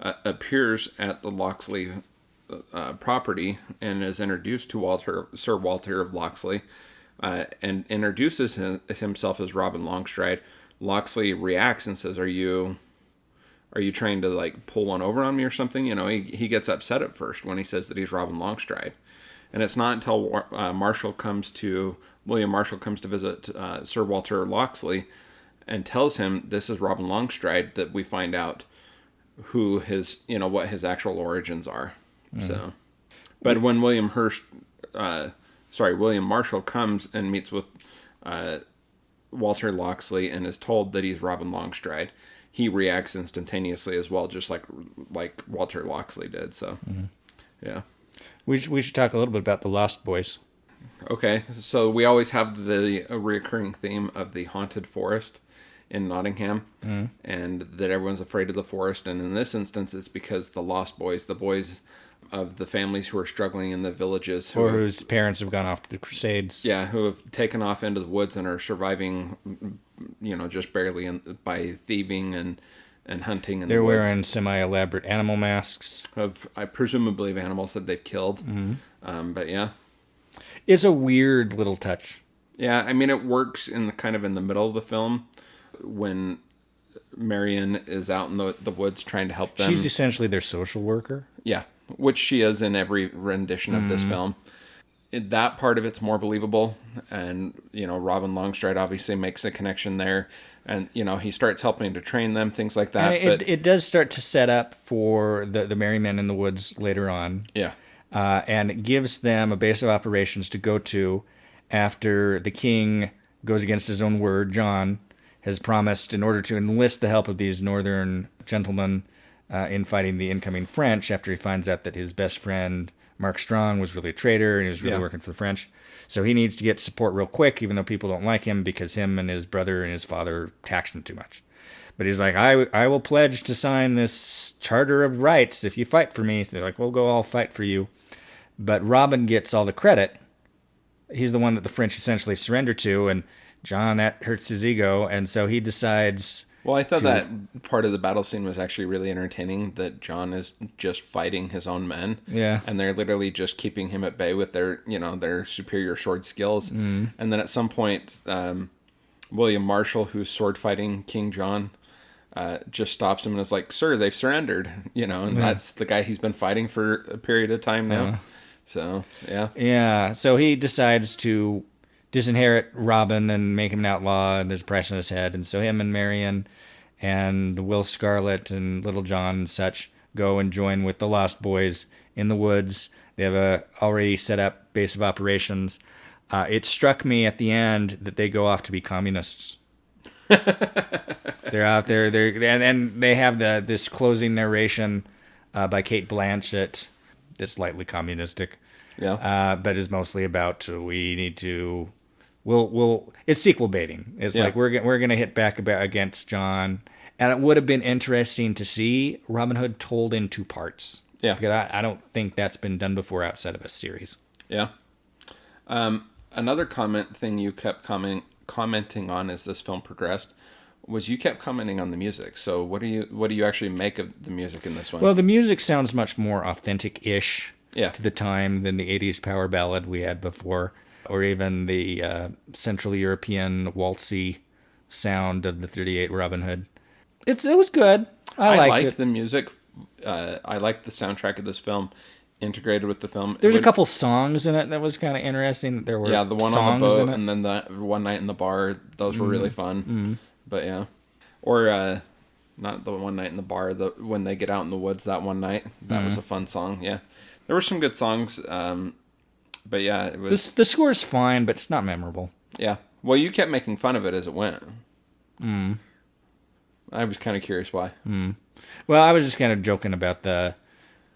appears at the Locksley property and is introduced to Sir Walter of Locksley and introduces himself as Robin Longstride, Locksley reacts and says, Are are you trying to like pull one over on me or something? You know, he gets upset at first when he says that he's Robin Longstride. And it's not until William Marshall comes to visit Sir Walter Locksley and tells him this is Robin Longstride that we find out who his, you know, what his actual origins are. So, but when William Marshall comes and meets with Walter Locksley and is told that he's Robin Longstride, he reacts instantaneously as well, just like Walter Locksley did. So, yeah. We should talk a little bit about the Lost Boys. Okay, so we always have the recurring theme of the haunted forest in Nottingham, and that everyone's afraid of the forest. And in this instance, it's because the Lost Boys, the boys of the families who are struggling in the villages, whose parents have gone off to the Crusades. Yeah, who have taken off into the woods and are surviving, you know, just barely by thieving and hunting in the woods. They're wearing semi-elaborate animal masks. I presumably of animals that they've killed. But yeah. It's a weird little touch. Yeah, I mean, it works in the middle of the film when Marion is out in the woods trying to help them. She's essentially their social worker. Yeah, which she is in every rendition of this film. That part of it's more believable, and you know, Robin Longstride obviously makes a connection there, and you know, he starts helping to train them, things like that. And it does start to set up for the merry men in the woods later on. Yeah, and it gives them a base of operations to go to after the king goes against his own word. John has promised, in order to enlist the help of these northern gentlemen in fighting the incoming French, after he finds out that his best friend Mark Strong was really a traitor and he was really working for the French. So he needs to get support real quick, even though people don't like him because him and his brother and his father taxed him too much. But he's like, I will pledge to sign this Charter of Rights if you fight for me. So they're like, we'll go all fight for you. But Robin gets all the credit. He's the one that the French essentially surrender to, and John, that hurts his ego, and so he decides... Well, I thought that part of the battle scene was actually really entertaining, that John is just fighting his own men. Yeah. And they're literally just keeping him at bay with their superior sword skills. And then at some point, William Marshall, who's sword fighting King John, just stops him and is like, "Sir, they've surrendered." You know, and that's the guy he's been fighting for a period of time now. So, yeah. Yeah, so he decides to disinherit Robin and make him an outlaw, and there's a price on his head. And so him and Marion and Will Scarlet and Little John and such go and join with the Lost Boys in the woods. They have a already set up base of operations. It struck me at the end that they go off to be communists. They're out there, and they have this closing narration by Cate Blanchett that's slightly communistic. Yeah. But is mostly about we need to... it's sequel baiting. It's like we're gonna hit back against John, and it would have been interesting to see Robin Hood told in two parts. Yeah, because I don't think that's been done before outside of a series. Yeah. Another thing you kept commenting on as this film progressed was you kept commenting on the music. So what do you actually make of the music in this one? Well, the music sounds much more authentic-ish to the time than the 80s power ballad we had before, or even the Central European waltzy sound of the 38 Robin Hood. It was good. I liked it. The music. I liked the soundtrack of this film integrated with the film. There's a couple songs in it that was kind of interesting. There were the one on the boat and then the One Night in the Bar. Those were really fun. But yeah. Or not the One Night in the Bar, when they get out in the woods that one night. That was a fun song. Yeah. There were some good songs. But yeah, it was... The score's fine, but it's not memorable. Yeah. Well, you kept making fun of it as it went. I was kind of curious why. Well, I was just kind of joking about the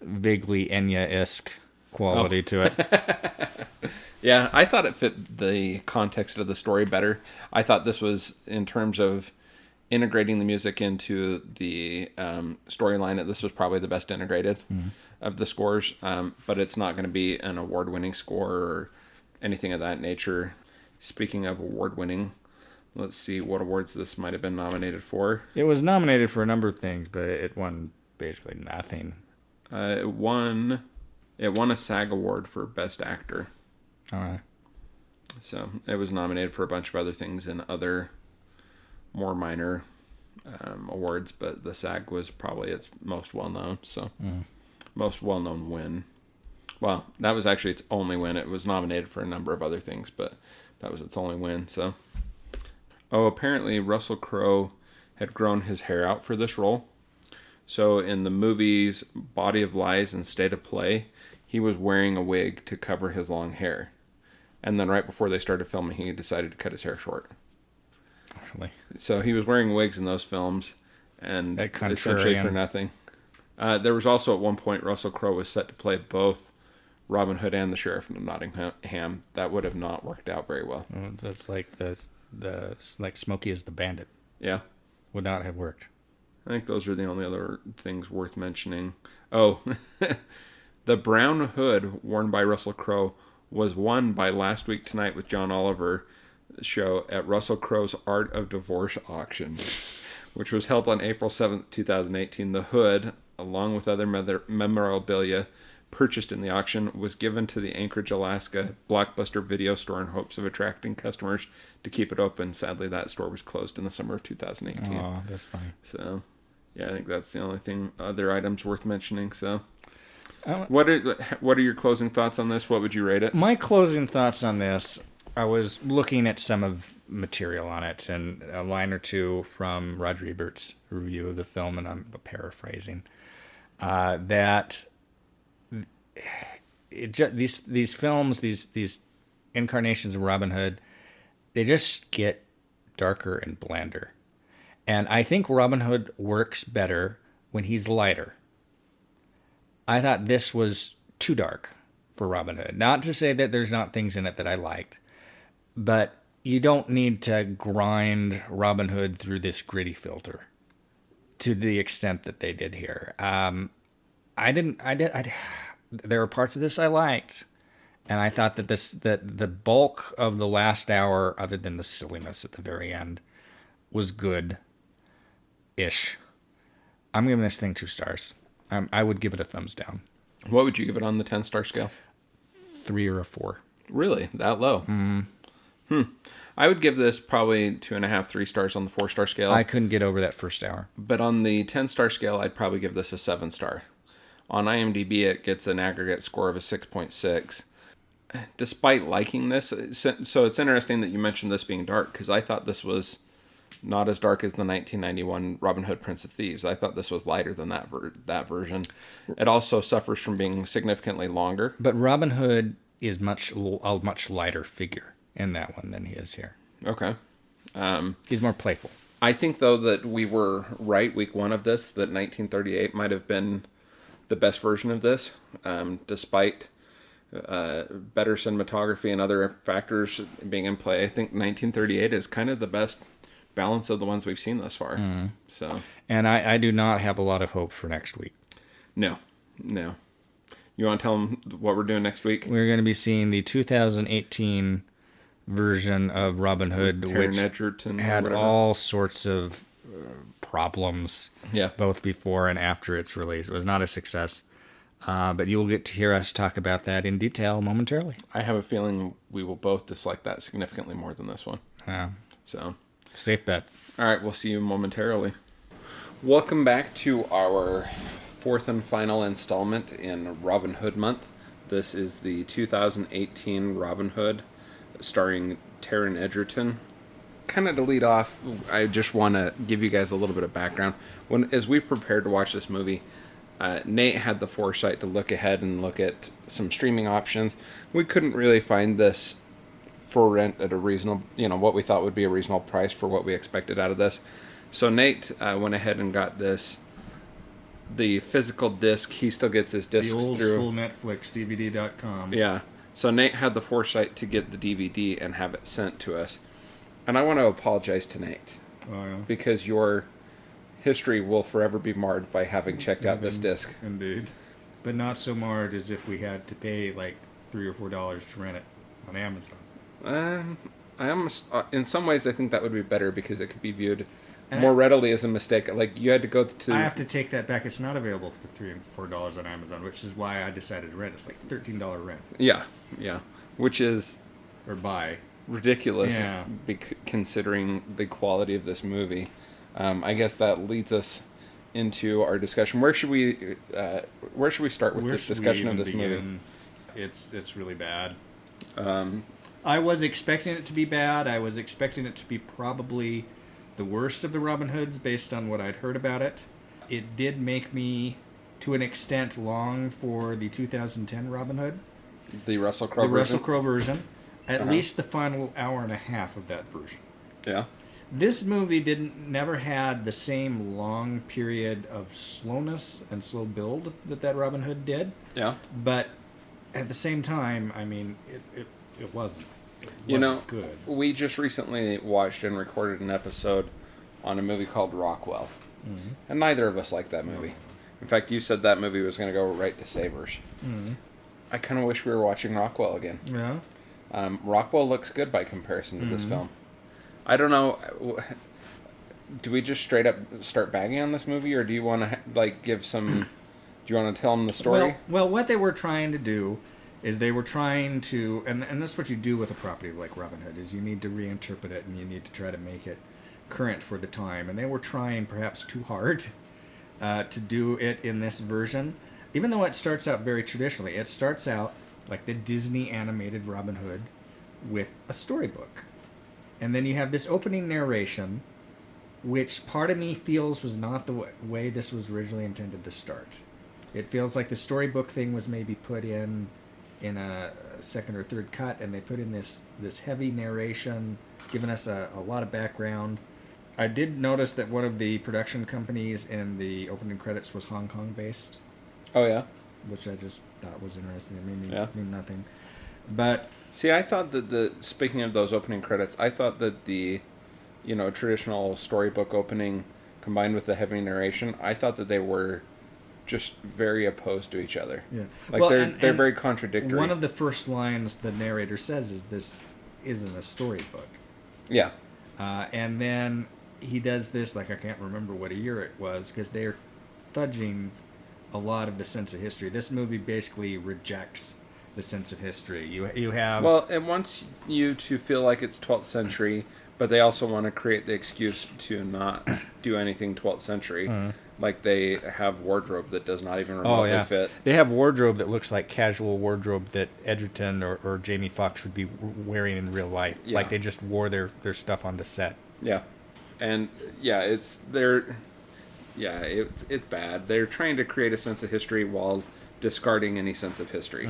vaguely Enya-esque quality to it. Yeah, I thought it fit the context of the story better. I thought this was, in terms of integrating the music into the storyline, this was probably the best integrated of the scores. But it's not going to be an award-winning score or anything of that nature. Speaking of award-winning, let's see what awards this might have been nominated for. It was nominated for a number of things, but it won basically nothing. It won a SAG award for Best Actor. All right. So it was nominated for a bunch of other things and other more minor awards, but the SAG was probably its most well-known, so most well-known win. Well, that was actually its only win. It was nominated for a number of other things, but that was its only win, so. Oh, apparently Russel Crowe had grown his hair out for this role. So in the movies Body of Lies and State of Play, he was wearing a wig to cover his long hair. And then right before they started filming, he decided to cut his hair short. Really? So he was wearing wigs in those films, and essentially for nothing. There was also at one point Russel Crowe was set to play both Robin Hood and the Sheriff of Nottingham. That would have not worked out very well. That's like like Smokey as the Bandit. Yeah. Would not have worked. I think those are the only other things worth mentioning. Oh, the brown hood worn by Russel Crowe was won by Last Week Tonight with John Oliver show at Russel Crowe's Art of Divorce auction, which was held on April 7th, 2018. The hood, along with other memorabilia purchased in the auction, was given to the Anchorage, Alaska Blockbuster video store in hopes of attracting customers to keep it open. Sadly, that store was closed in the summer of 2018. Oh, that's fine. So, yeah, I think that's the only other items worth mentioning. So, what are your closing thoughts on this? What would you rate it? My closing thoughts on this, I was looking at some of material on it and a line or two from Roger Ebert's review of the film, and I'm paraphrasing, that these films, these incarnations of Robin Hood, they just get darker and blander. And I think Robin Hood works better when he's lighter. I thought this was too dark for Robin Hood. Not to say that there's not things in it that I liked, but you don't need to grind Robin Hood through this gritty filter to the extent that they did here. There were parts of this I liked, and I thought that the bulk of the last hour, other than the silliness at the very end, was good-ish. I'm giving this thing 2 stars. I would give it a thumbs down. What would you give it on the 10-star scale? 3 or a 4. Really? That low? I would give this probably 2.5, 3 stars on the 4-star scale. I couldn't get over that first hour. But on the 10-star scale, I'd probably give this a 7-star. On IMDb, it gets an aggregate score of a 6.6. Despite liking this, so it's interesting that you mentioned this being dark, because I thought this was not as dark as the 1991 Robin Hood Prince of Thieves. I thought this was lighter than that version. It also suffers from being significantly longer. But Robin Hood is a much lighter figure in that one than he is here. Okay. He's more playful. I think, though, that we were right week 1 of this, that 1938 might have been the best version of this, despite better cinematography and other factors being in play. I think 1938 is kind of the best balance of the ones we've seen thus far. So, and I do not have a lot of hope for next week. No. You want to tell them what we're doing next week? We're going to be seeing the 2018 version of Robin Hood, which had all sorts of problems, both before and after its release. It was not a success, but you will get to hear us talk about that in detail momentarily. I have a feeling we will both dislike that significantly more than this one. So, safe bet. All right, we'll see you momentarily. Welcome back to our 4th and final installment in Robin Hood month. This is the 2018 Robin Hood, starring Taron Egerton. Kind of to lead off, I just want to give you guys a little bit of background. As we prepared to watch this movie, Nate had the foresight to look ahead and look at some streaming options. We couldn't really find this for rent at a reasonable, what we thought would be a reasonable price for what we expected out of this. So Nate went ahead and got the physical disc. He still gets his discs through. The old school Netflix, DVD.com. Yeah. So Nate had the foresight to get the DVD and have it sent to us. And I want to apologize to Nate. Oh, yeah. Because your history will forever be marred by having checked out this disc. Indeed. But not so marred as if we had to pay like $3 or $4 to rent it on Amazon. In some ways, I think that would be better because it could be viewed more readily as a mistake. Like, you had to go to... I have to take that back. It's not available for $3 and $4 on Amazon, which is why I decided to rent. It's like $13 rent. Yeah. Which is... Or buy. Ridiculous, considering the quality of this movie. I guess that leads us into our discussion. Where should we start with this discussion of this movie? It's really bad. I was expecting it to be bad. I was expecting it to be probably the worst of the Robin Hoods based on what I'd heard about it. It did make me, to an extent, long for the 2010 Robin Hood. The Russel Crowe version? The Russell Crowe version. At least the final hour and a half of that version. Yeah. This movie never had the same long period of slowness and slow build that Robin Hood did. Yeah. But at the same time, I mean, it wasn't. Good. We just recently watched and recorded an episode on a movie called Rockwell. Mm-hmm. And neither of us liked that movie. In fact, you said that movie was going to go right to Savers. Mm-hmm. I kind of wish we were watching Rockwell again. Yeah. Rockwell looks good by comparison to this film. I don't know. Do we just straight up start bagging on this movie, or do you want to give some? Do you want to tell them the story? Well, what they were trying to do is they were trying to, and that's what you do with a property like Robin Hood, is you need to reinterpret it and you need to try to make it current for the time. And they were trying perhaps too hard to do it in this version, even though it starts out very traditionally. It starts out like the Disney animated Robin Hood with a storybook. And then you have this opening narration, which part of me feels was not the way this was originally intended to start. It feels like the storybook thing was maybe put in a second or third cut, and they put in this heavy narration, giving us a lot of background. I did notice that one of the production companies in the opening credits was Hong Kong based. Oh, yeah? Which I just thought was interesting. It mean nothing. But see, I thought that speaking of those opening credits, I thought that the, traditional storybook opening combined with the heavy narration, I thought that they were just very opposed to each other. Yeah. They're very contradictory. One of the first lines the narrator says is, "This isn't a storybook." Yeah. And then he does this, I can't remember what year it was, because they're fudging a lot of the sense of history. This movie basically rejects the sense of history. You have... Well, it wants you to feel like it's 12th century, but they also want to create the excuse to not do anything 12th century. Mm. Like they have wardrobe that does not even remotely fit. They have wardrobe that looks like casual wardrobe that Edgerton or Jamie Foxx would be wearing in real life. Yeah. Like they just wore their stuff onto set. Yeah. And it's bad. They're trying to create a sense of history while discarding any sense of history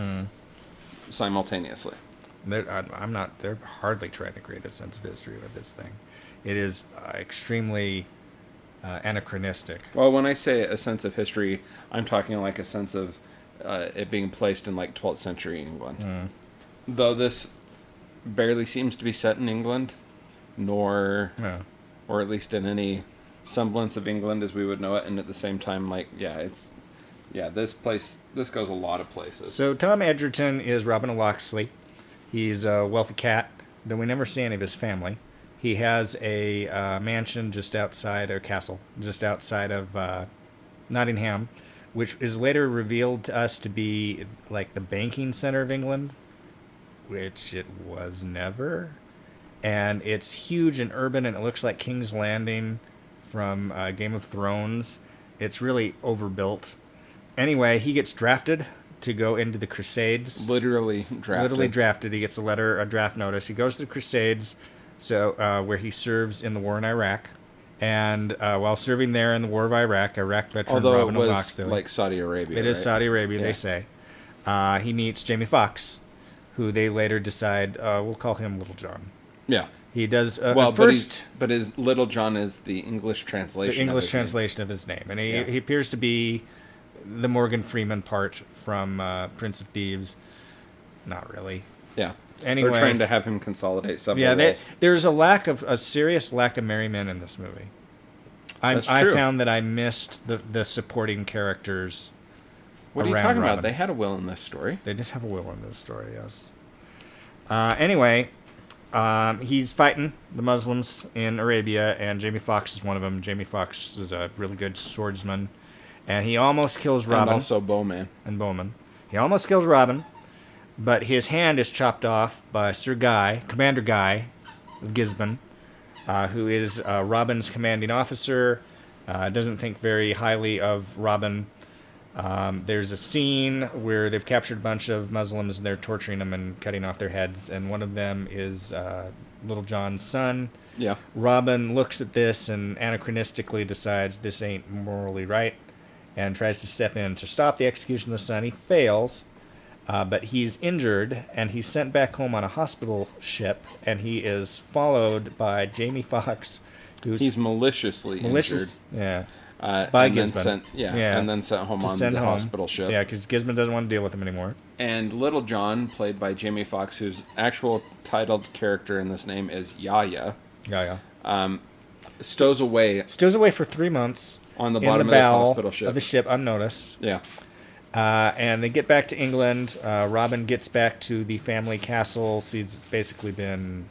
simultaneously. They're hardly trying to create a sense of history with this thing. It is extremely anachronistic. Well, when I say a sense of history, I'm talking like a sense of it being placed in 12th century England. Though this barely seems to be set in England, or at least in any semblance of England as we would know it, and at the same time, this goes a lot of places. So Tom Edgerton is Robin Locksley. He's a wealthy cat, though we never see any of his family. He has a mansion just outside, a castle, just outside of Nottingham, which is later revealed to us to be like the banking center of England, which it was never. And it's huge and urban, and it looks like King's Landing from Game of Thrones. It's really overbuilt. Anyway, he gets drafted to go into the Crusades. Literally drafted. He gets a draft notice. He goes to the Crusades, where he serves in the war in Iraq. And while serving there in the war of Iraq veteran Robin Hood Locksley. Like Saudi Arabia. It is Saudi Arabia, they say. He meets Jamie Foxx, who they later decide we'll call him Little John. Yeah. He does but his Little John is the English translation. The English translation of his name, and he appears to be the Morgan Freeman part from Prince of Thieves. Not really. Yeah. Anyway, they're trying to have him consolidate several roles. There's a serious lack of merry men in this movie. I found that I missed the supporting characters. What are you talking about? They had a will in this story. They did have a will in this story, yes. Anyway. He's fighting the Muslims in Arabia, and Jamie Foxx is one of them. Jamie Foxx is a really good swordsman, and he almost kills Robin. And also Bowman. He almost kills Robin, but his hand is chopped off by Commander Guy of Gisborne, who is Robin's commanding officer. Doesn't think very highly of Robin. There's a scene where they've captured a bunch of Muslims and they're torturing them and cutting off their heads, and one of them is Little John's son. Yeah. Robin looks at this and anachronistically decides this ain't morally right and tries to step in to stop the execution of the son. He fails, but he's injured and he's sent back home on a hospital ship, and he is followed by Jamie Foxx, he's maliciously injured. Yeah. By Gisborne. And then sent home on the hospital ship. Yeah, because Gisborne doesn't want to deal with him anymore. And Little John, played by Jamie Foxx, whose actual titled character in this name is Yahya. Stows away for 3 months on the bottom of the hospital ship. Of the ship, unnoticed. Yeah. And they get back to England. Robin gets back to the family castle. It's basically been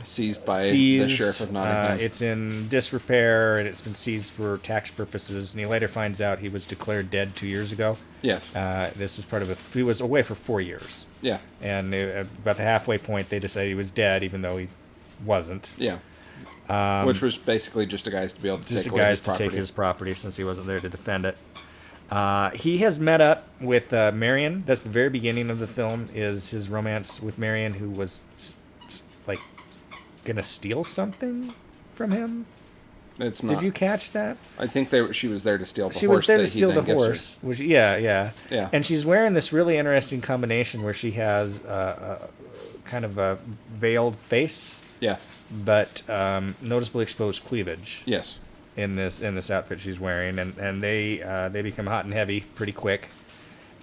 seized by the Sheriff of Nottingham. It's in disrepair, and it's been seized for tax purposes. And he later finds out he was declared dead 2 years ago. Yes. This was part of he was away for 4 years. Yeah. And about the halfway point, they decided he was dead, even though he wasn't. Yeah. Which was basically just a guy's to be able to take his property since he wasn't there to defend it. He has met up with Marion. That's the very beginning of the film, is his romance with Marion, who was gonna steal something from him. It's not. Did you catch that? I think she was there to steal the horse. She was there to steal the horse. Yeah. And she's wearing this really interesting combination where she has kind of a veiled face. Yeah. But noticeably exposed cleavage. Yes. In this outfit she's wearing, and they become hot and heavy pretty quick,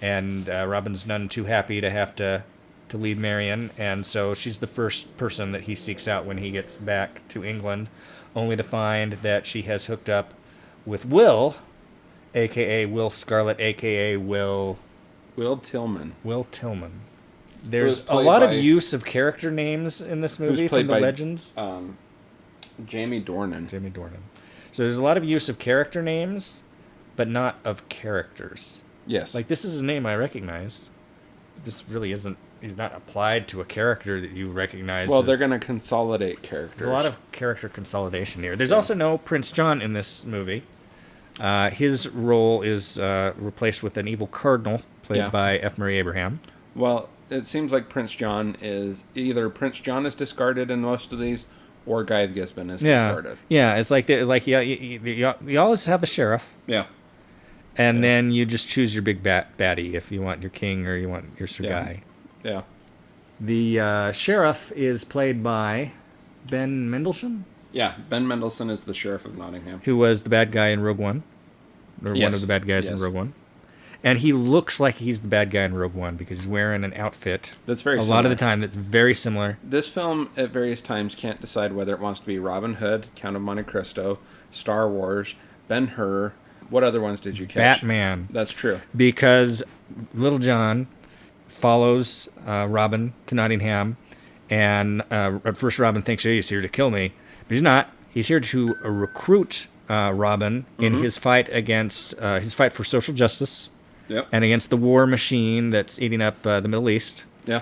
and Robin's none too happy to have to leave Marion, and so she's the first person that he seeks out when he gets back to England, only to find that she has hooked up with Will, a.k.a. Will Scarlet, a.k.a. Will Tillman. Will Tillman. There's a lot of use of character names in this movie from the Legends. Jamie Dornan. So there's a lot of use of character names, but not of characters. Yes. Like, this is a name I recognize. This really isn't. He's not applied to a character that you recognize. Well, they're going to consolidate characters. There's a lot of character consolidation here. There's also no Prince John in this movie. His role is replaced with an evil cardinal played by F. Murray Abraham. Well, it seems like Prince John is discarded in most of these, or Guy of Gisborne is discarded. Yeah, it's you always have a sheriff. Yeah. And then you just choose your big baddie if you want your king or you want your Sir Guy. Yeah. The sheriff is played by Ben Mendelsohn. Yeah, Ben Mendelsohn is the Sheriff of Nottingham. Who was the bad guy in Rogue One. Or one of the bad guys in Rogue One. And he looks like he's the bad guy in Rogue One because he's wearing an outfit. That's very similar. A lot of the time, that's very similar. This film, at various times, can't decide whether it wants to be Robin Hood, Count of Monte Cristo, Star Wars, Ben-Hur. What other ones did you catch? Batman. That's true. Because Little John follows Robin to Nottingham, and at first Robin thinks he's here to kill me, but he's not. He's here to recruit Robin in his fight for social justice. Yep. And against the war machine that's eating up the Middle East. Yeah.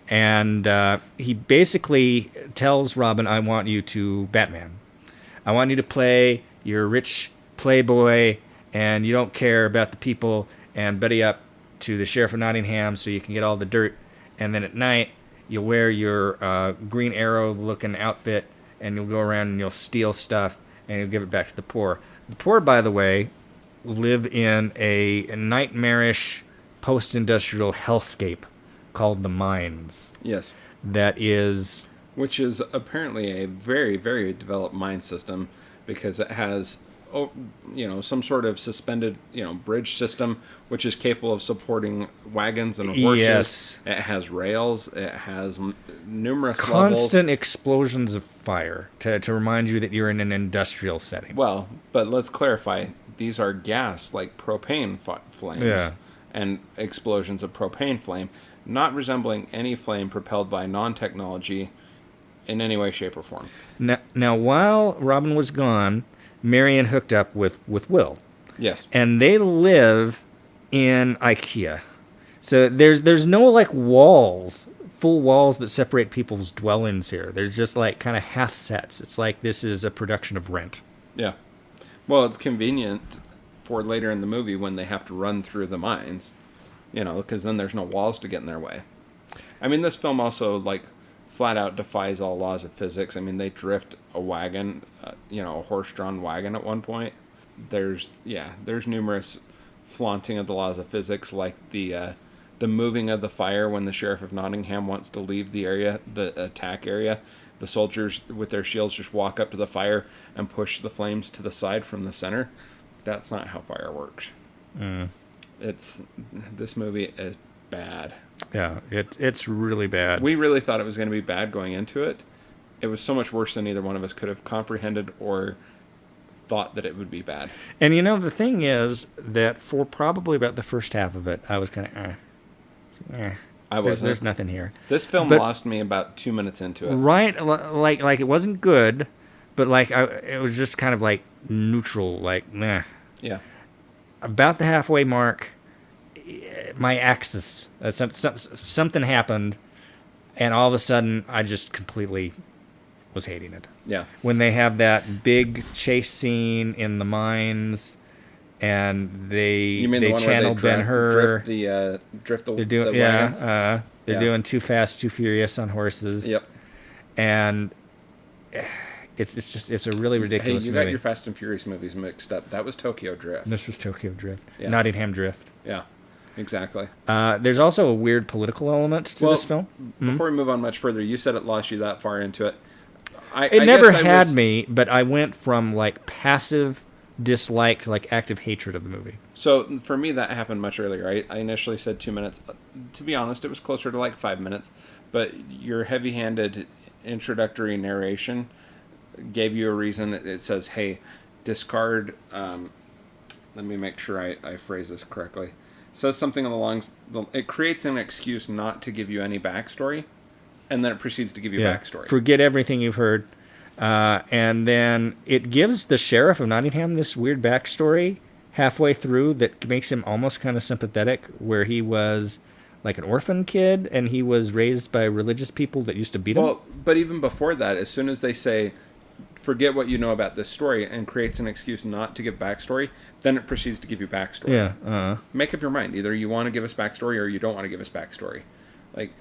And he basically tells Robin, I want you to Batman. I want you to play your rich playboy, and you don't care about the people, and buddy up to the Sheriff of Nottingham so you can get all the dirt. And then at night, you'll wear your Green Arrow-looking outfit, and you'll go around and you'll steal stuff, and you'll give it back to the poor. The poor, by the way, live in a nightmarish post-industrial hellscape called the mines. Yes. Which is apparently a very, very developed mine system because it has, some sort of suspended, bridge system which is capable of supporting wagons and horses. Yes. It has rails. It has numerous constant levels. Explosions of fire to remind you that you're in an industrial setting. Well, but let's clarify. These are gas, like propane flames, and explosions of propane flame, not resembling any flame propelled by non-technology in any way, shape, or form. Now while Robin was gone, Marion hooked up with Will. Yes. And they live in IKEA. So there's no, walls full walls that separate people's dwellings here. There's just like kind of half sets. It's like this is a production of Rent. Yeah. Well, it's convenient for later in the movie when they have to run through the mines, because then there's no walls to get in their way. I mean, this film also, like, flat out defies all laws of physics. I mean, they drift a wagon, a horse-drawn wagon at one point. There's numerous flaunting of the laws of physics, like the moving of the fire when the Sheriff of Nottingham wants to leave the area, the attack area. The soldiers with their shields just walk up to the fire and push the flames to the side from the center. That's not how fire works. This movie is bad. Yeah, it's really bad. We really thought it was going to be bad going into it. It was so much worse than either one of us could have comprehended or thought that it would be bad. And the thing is that for probably about the first half of it, I was kind of, I wasn't. There's nothing here. This film lost me about 2 minutes into it. Right, like it wasn't good, but like it was just kind of like neutral, like meh. Yeah. About the halfway mark, my axis, something happened, and all of a sudden I just completely was hating it. Yeah. When they have that big chase scene in the mines, and they channel Ben-Hur. Drift the wagons. They're Yeah. doing Too Fast, Too Furious on horses. Yep. And it's a really ridiculous Hey, you movie. got your Fast and Furious movies mixed up. That was Tokyo Drift. This was Tokyo Drift. Yeah. Nottingham Drift. Yeah, exactly. There's also a weird political element to this film. Before we move on much further, you said it lost you that far into it. It never had me, but I went from like passive dislike to like active hatred of the movie. So for me, that happened much earlier. I initially said 2 minutes. To be honest, it was closer to like 5 minutes. But your heavy-handed introductory narration gave you a reason. It says, hey, discard... let me make sure I phrase this correctly. It says something along... It creates an excuse not to give you any backstory, and then it proceeds to give you backstory. Forget everything you've heard. And then it gives the Sheriff of Nottingham this weird backstory halfway through that makes him almost kind of sympathetic, where he was like an orphan kid and he was raised by religious people that used to beat him. Well, but even before that, as soon as they say, forget what you know about this story, and creates an excuse not to give backstory, then it proceeds to give you backstory. Yeah. Make up your mind. Either you want to give us backstory or you don't want to give us backstory. Like,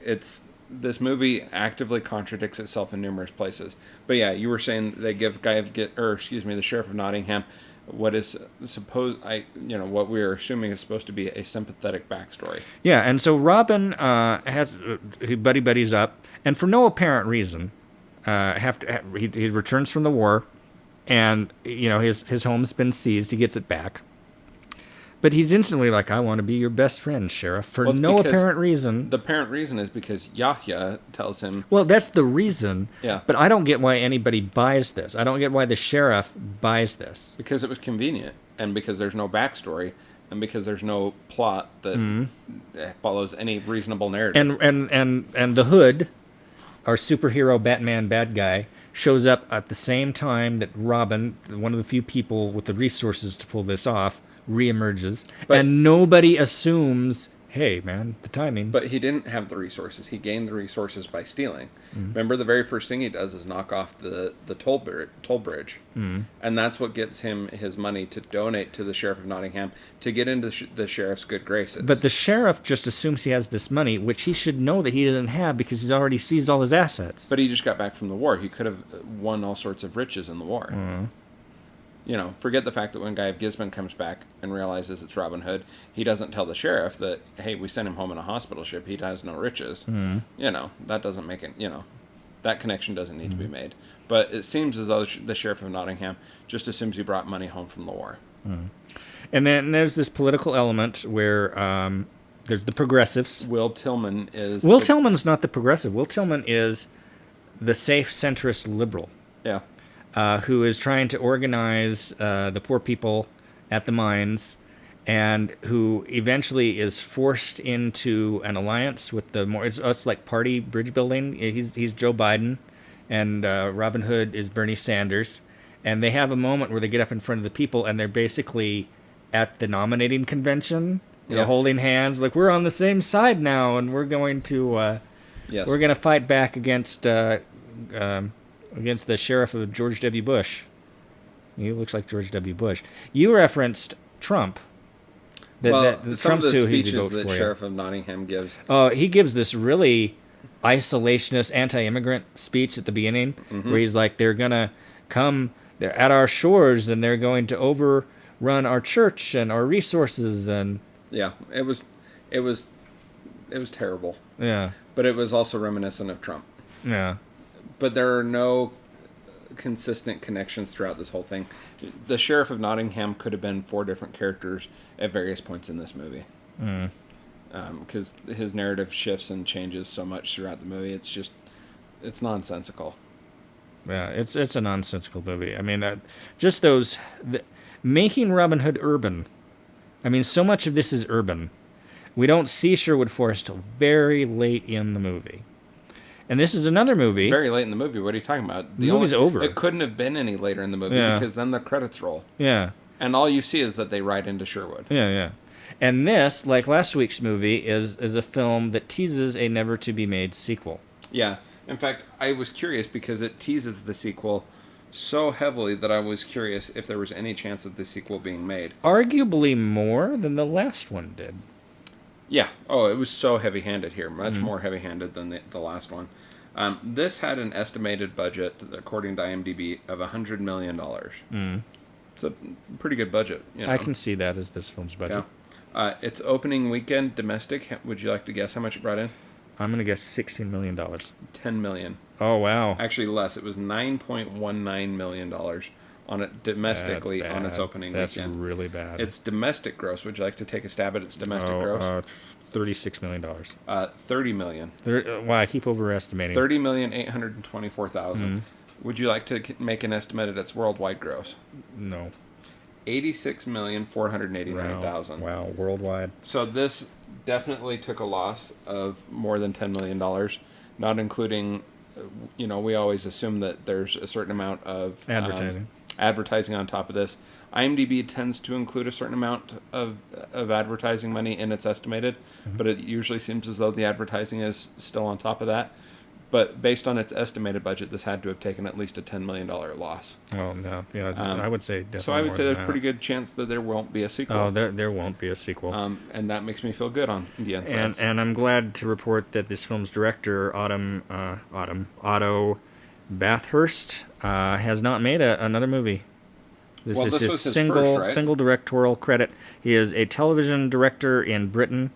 this movie actively contradicts itself in numerous places. But yeah, you were saying they give the Sheriff of Nottingham what is what we are assuming is supposed to be a sympathetic backstory. Yeah, and so Robin he buddies up, and for no apparent reason, he returns from the war, and his home's been seized. He gets it back. But he's instantly like, I want to be your best friend, Sheriff, for no apparent reason. The apparent reason is because Yahya tells him... Well, that's the reason. Yeah. But I don't get why anybody buys this. I don't get why the sheriff buys this. Because it was convenient, and because there's no backstory, and because there's no plot that follows any reasonable narrative. And the Hood, our superhero Batman bad guy, shows up at the same time that Robin, one of the few people with the resources to pull this off, reemerges, and nobody assumes, hey man, the timing. But he didn't have the resources. He gained the resources by stealing. Remember, the very first thing he does is knock off the toll bridge, and that's what gets him his money to donate to the Sheriff of Nottingham to get into the sheriff's good graces. But the sheriff just assumes he has this money, which he should know that he doesn't have because he's already seized all his assets. But he just got back from the war. He could have won all sorts of riches in the war. Forget the fact that when Guy of Gisborne comes back and realizes it's Robin Hood, he doesn't tell the sheriff that, hey, we sent him home in a hospital ship. He has no riches. That doesn't make it, that connection doesn't need to be made. But it seems as though the Sheriff of Nottingham just assumes he brought money home from the war. And then there's this political element where there's the progressives. Will Tillman is... Tillman's not the progressive. Will Tillman is the safe centrist liberal. Yeah. Who is trying to organize the poor people at the mines, and who eventually is forced into an alliance with the more... It's like party bridge building. He's Joe Biden, and Robin Hood is Bernie Sanders. And they have a moment where they get up in front of the people, and they're basically at the nominating convention, holding hands, like, we're on the same side now, and we're going to... Yes. We're going to fight back against the sheriff of George W. Bush. He looks like George W. Bush. You referenced Trump. Some of the speeches that Sheriff of Nottingham gives. He gives this really isolationist, anti-immigrant speech at the beginning, where he's like, they're going to come, they're at our shores, and they're going to overrun our church and our resources. And yeah, it was terrible. Yeah. But it was also reminiscent of Trump. Yeah. But there are no consistent connections throughout this whole thing. The Sheriff of Nottingham could have been 4 different characters at various points in this movie. Because his narrative shifts and changes so much throughout the movie. It's nonsensical. Yeah, it's a nonsensical movie. I mean, making Robin Hood urban. I mean, so much of this is urban. We don't see Sherwood Forest till very late in the movie. And this is another movie. Very late in the movie. What are you talking about? The movie's over. It couldn't have been any later in the movie because then the credits roll. Yeah. And all you see is that they ride into Sherwood. Yeah. And this, like last week's movie, is a film that teases a never-to-be-made sequel. Yeah. In fact, I was curious because it teases the sequel so heavily that I was curious if there was any chance of the sequel being made. Arguably more than the last one did. Yeah. Oh, it was so heavy-handed here. Much more heavy-handed than the last one. This had an estimated budget, according to IMDb, of $100 million. It's a pretty good budget. I can see that as this film's budget. Yeah. Its opening weekend domestic, would you like to guess how much it brought in? I'm going to guess $16 million. $10 million. Oh, wow. Actually less. It was $9.19 million on it domestically on its opening weekend. That's really bad. Its domestic gross, would you like to take a stab at its domestic gross? $36 million. $30 million. Wow, I keep overestimating. $30,824,000. Would you like to make an estimate at its worldwide gross? No. $86,489,000. Wow, worldwide. So this definitely took a loss of more than $10 million, not including, we always assume that there's a certain amount of advertising on top of this. IMDb tends to include a certain amount of advertising money in its estimated, but it usually seems as though the advertising is still on top of that. But based on its estimated budget, this had to have taken at least a $10 million loss. Oh, no. Yeah, I would say definitely. So I would say there's a pretty good chance that there won't be a sequel. Oh, there won't be a sequel. And that makes me feel good on the inside. And I'm glad to report that this film's director, Otto Bathurst, has not made another movie. This is his single directorial credit. He is a television director in Britain.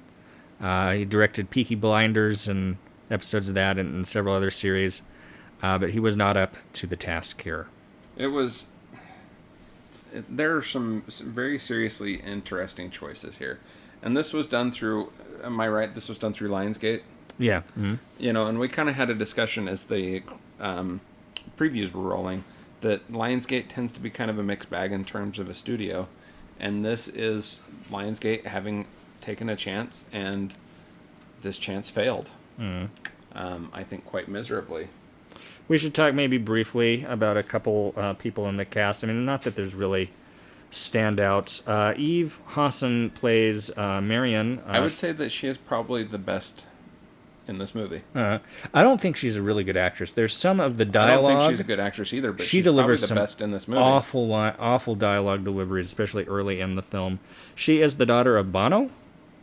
He directed Peaky Blinders and episodes of that and several other series, but he was not up to the task here. There are some very seriously interesting choices here, and this was done through, am I right, this was done through Lionsgate? Yeah. And we kind of had a discussion as the previews were rolling that Lionsgate tends to be kind of a mixed bag in terms of a studio, and this is Lionsgate having taken a chance, and this chance failed. I think quite miserably. We should talk maybe briefly about a couple people in the cast. I mean, not that there's really standouts. Eve Hosson plays Marion. I would say that she is probably the best in this movie. I don't think she's a really good actress. There's some of the dialogue. I don't think she's a good actress either, but she delivers probably the best in this movie. Awful dialogue deliveries, especially early in the film. She is the daughter of Bono.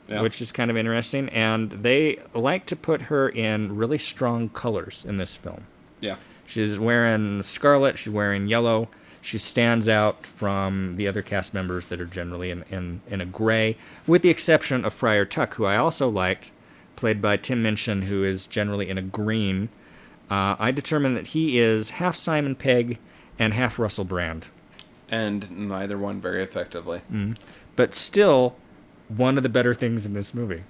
Yeah. Which is kind of interesting, and they like to put her in really strong colors in this film. Yeah. She's wearing scarlet, she's wearing yellow, she stands out from the other cast members that are generally in a gray, with the exception of Friar Tuck, who I also liked, played by Tim Minchin, who is generally in a green. I determined that he is half Simon Pegg and half Russell Brand. And neither one very effectively. But still, one of the better things in this movie,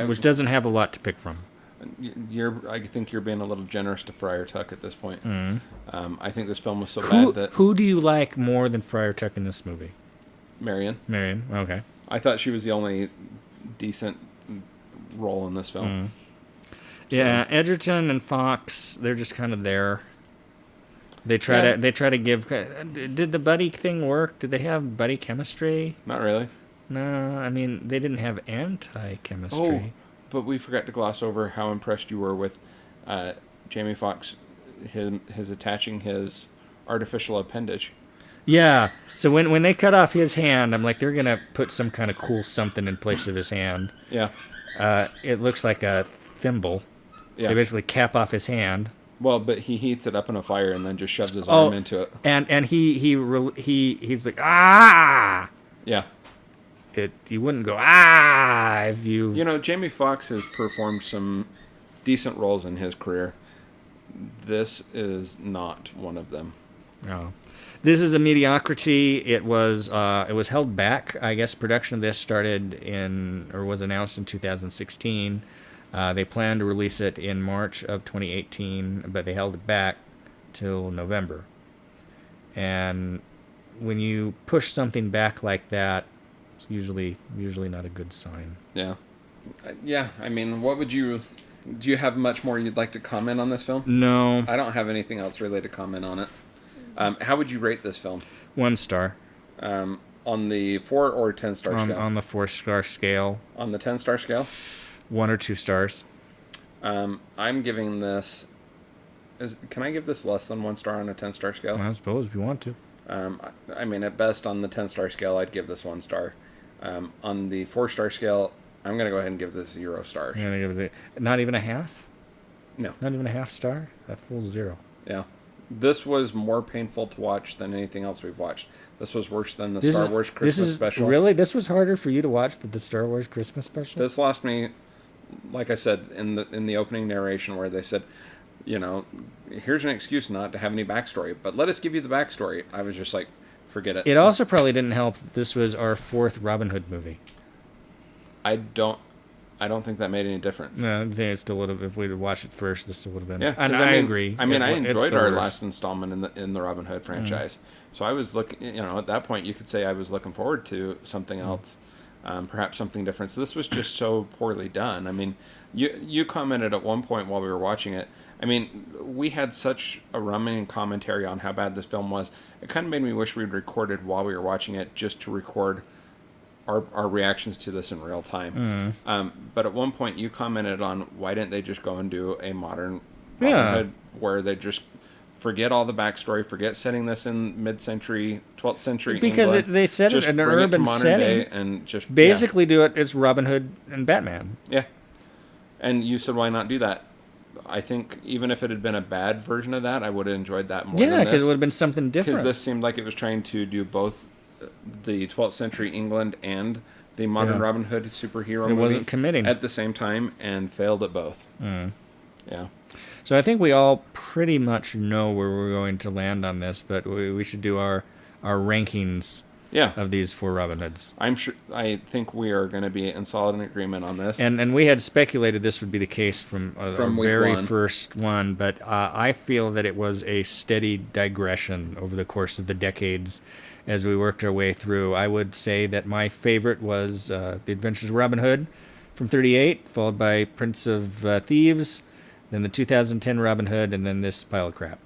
which doesn't have a lot to pick from. I think you're being a little generous to Friar Tuck at this point. I think this film was so bad that... Who do you like more than Friar Tuck in this movie? Marion, okay. I thought she was the only decent role in this film. Yeah, Edgerton and Fox, they're just kind of there. They try to give... Did the buddy thing work? Did they have buddy chemistry? Not really. No, I mean, they didn't have anti-chemistry. But we forgot to gloss over how impressed you were with Jamie Foxx, his attaching his artificial appendage. Yeah. So when they cut off his hand, I'm like, they're gonna put some kind of cool something in place of his hand. Yeah. It looks like a thimble. Yeah. They basically cap off his hand. Well, but he heats it up in a fire and then just shoves his arm into it. And he's like, ah. Yeah. You wouldn't go if you. You know, Jamie Foxx has performed some decent roles in his career. This is not one of them. No. This is a mediocrity. It was held back. I guess production of this was announced in 2016. They planned to release it in March of 2018, but they held it back till November. And when you push something back like that, it's usually not a good sign. Yeah. Yeah, I mean, do you have much more you'd like to comment on this film? No. I don't have anything else really to comment on it. How would you rate this film? 1 star. On the 4 or 10 star scale? On the 4-star scale. On the 10 star scale? 1 or 2 stars. I'm giving this... Can I give this less than 1 star on a 10 star scale? I suppose if you want to. I mean, at best on the 10 star scale, I'd give this 1 star. On the 4 star scale, I'm going to go ahead and give this 0 stars. You're gonna give it not even a half? No. Not even a half star? That full 0. Yeah. This was more painful to watch than anything else we've watched. This was worse than the Star Wars Christmas special. Really? This was harder for you to watch than the Star Wars Christmas special? This lost me, like I said, in the opening narration where they said, you know, here's an excuse not to have any backstory, but let us give you the backstory. I was just like, forget it. It also probably didn't help that this was our 4th Robin Hood movie. I don't think that made any difference. No, I think it still would have. If we'd watched it first, this still would have been. Yeah, and I agree. I mean, I enjoyed our last installment in the Robin Hood franchise. So I was looking. You know, at that point, you could say I was looking forward to something else, perhaps something different. So this was just so poorly done. I mean, you commented at one point while we were watching it. I mean, we had such a rumbling commentary on how bad this film was. It kind of made me wish we'd recorded while we were watching it, just to record our reactions to this in real time. But at one point you commented on why didn't they just go and do a modern Robin Hood where they just forget all the backstory, forget setting this in mid-century, 12th century because England, they set it in an urban setting and just basically do it. It's Robin Hood and Batman. Yeah, and you said why not do that? I think even if it had been a bad version of that, I would have enjoyed that more. Yeah, because it would have been something different. Because this seemed like it was trying to do both the 12th century England and the modern Robin Hood superhero movie. It wasn't committing at the same time and failed at both. Yeah. So I think we all pretty much know where we're going to land on this, but we should do our rankings of these 4 Robin Hoods. I think we are going to be in solid agreement on this. And we had speculated this would be the case from our very first one, but I feel that it was a steady digression over the course of the decades as we worked our way through. I would say that my favorite was The Adventures of Robin Hood from 1938, followed by Prince of Thieves, then the 2010 Robin Hood, and then this pile of crap.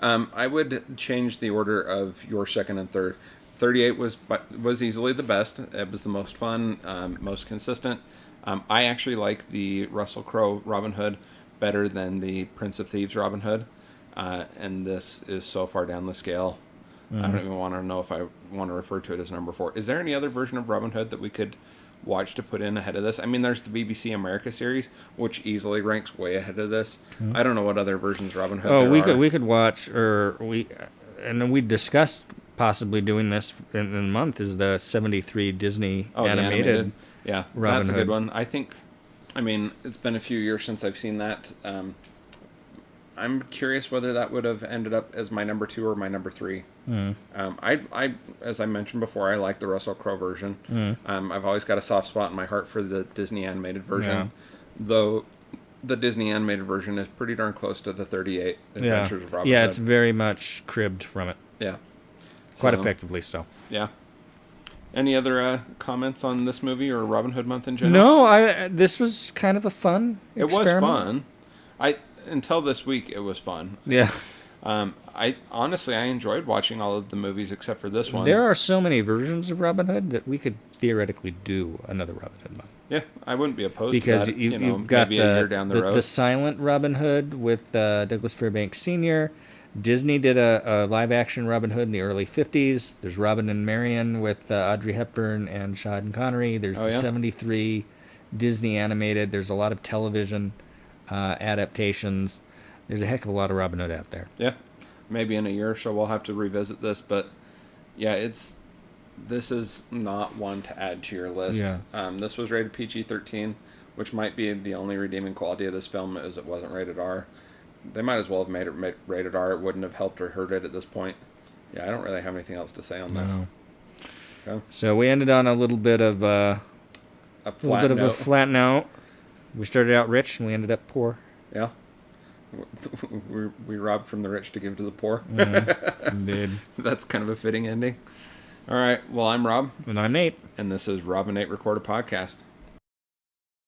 I would change the order of your second and third. 1938 was easily the best. It was the most fun, most consistent. I actually like the Russel Crowe Robin Hood better than the Prince of Thieves Robin Hood, and this is so far down the scale. I don't even want to know if I want to refer to it as number 4. Is there any other version of Robin Hood that we could watch to put in ahead of this? I mean, there's the BBC America series, which easily ranks way ahead of this. I don't know what other versions of Robin Hood we could watch, and then we discussed possibly doing this in a month, is the 73 Disney animated. Yeah, Robin that's a Hood. good one. I mean, it's been a few years since I've seen that. I'm curious whether that would have ended up as my number 2 or my number 3. I as I mentioned before, I like the Russell Crowe version. I've always got a soft spot in my heart for the Disney animated version, though the Disney animated version is pretty darn close to the 1938 Adventures of Robin Hood. Yeah, it's very much cribbed from it. Yeah. Quite effectively so. Yeah. Any other comments on this movie or Robin Hood month in general? No, this was kind of a fun experiment. It was fun. Until this week, it was fun. Yeah. I enjoyed watching all of the movies except for this one. There are so many versions of Robin Hood that we could theoretically do another Robin Hood month. Yeah, I wouldn't be opposed because to that. You've got maybe a year down the road. The silent Robin Hood with Douglas Fairbanks Sr. Disney did a live-action Robin Hood in the early 50s. There's Robin and Marian with Audrey Hepburn and Sean Connery. There's the 73 Disney animated. There's a lot of television adaptations. There's a heck of a lot of Robin Hood out there. Yeah, maybe in a year or so we'll have to revisit this, but yeah, this is not one to add to your list. Yeah. This was rated PG-13, which might be the only redeeming quality of this film is it wasn't rated R. They might as well have made it rated R. It wouldn't have helped or hurt it at this point. Yeah, I don't really have anything else to say on this. No. Okay. So we ended on a little bit of a flat note. We started out rich and we ended up poor. Yeah. We robbed from the rich to give to the poor. Indeed. That's kind of a fitting ending. All right. Well, I'm Rob. And I'm Nate. And this is Rob and Nate Record a Podcast.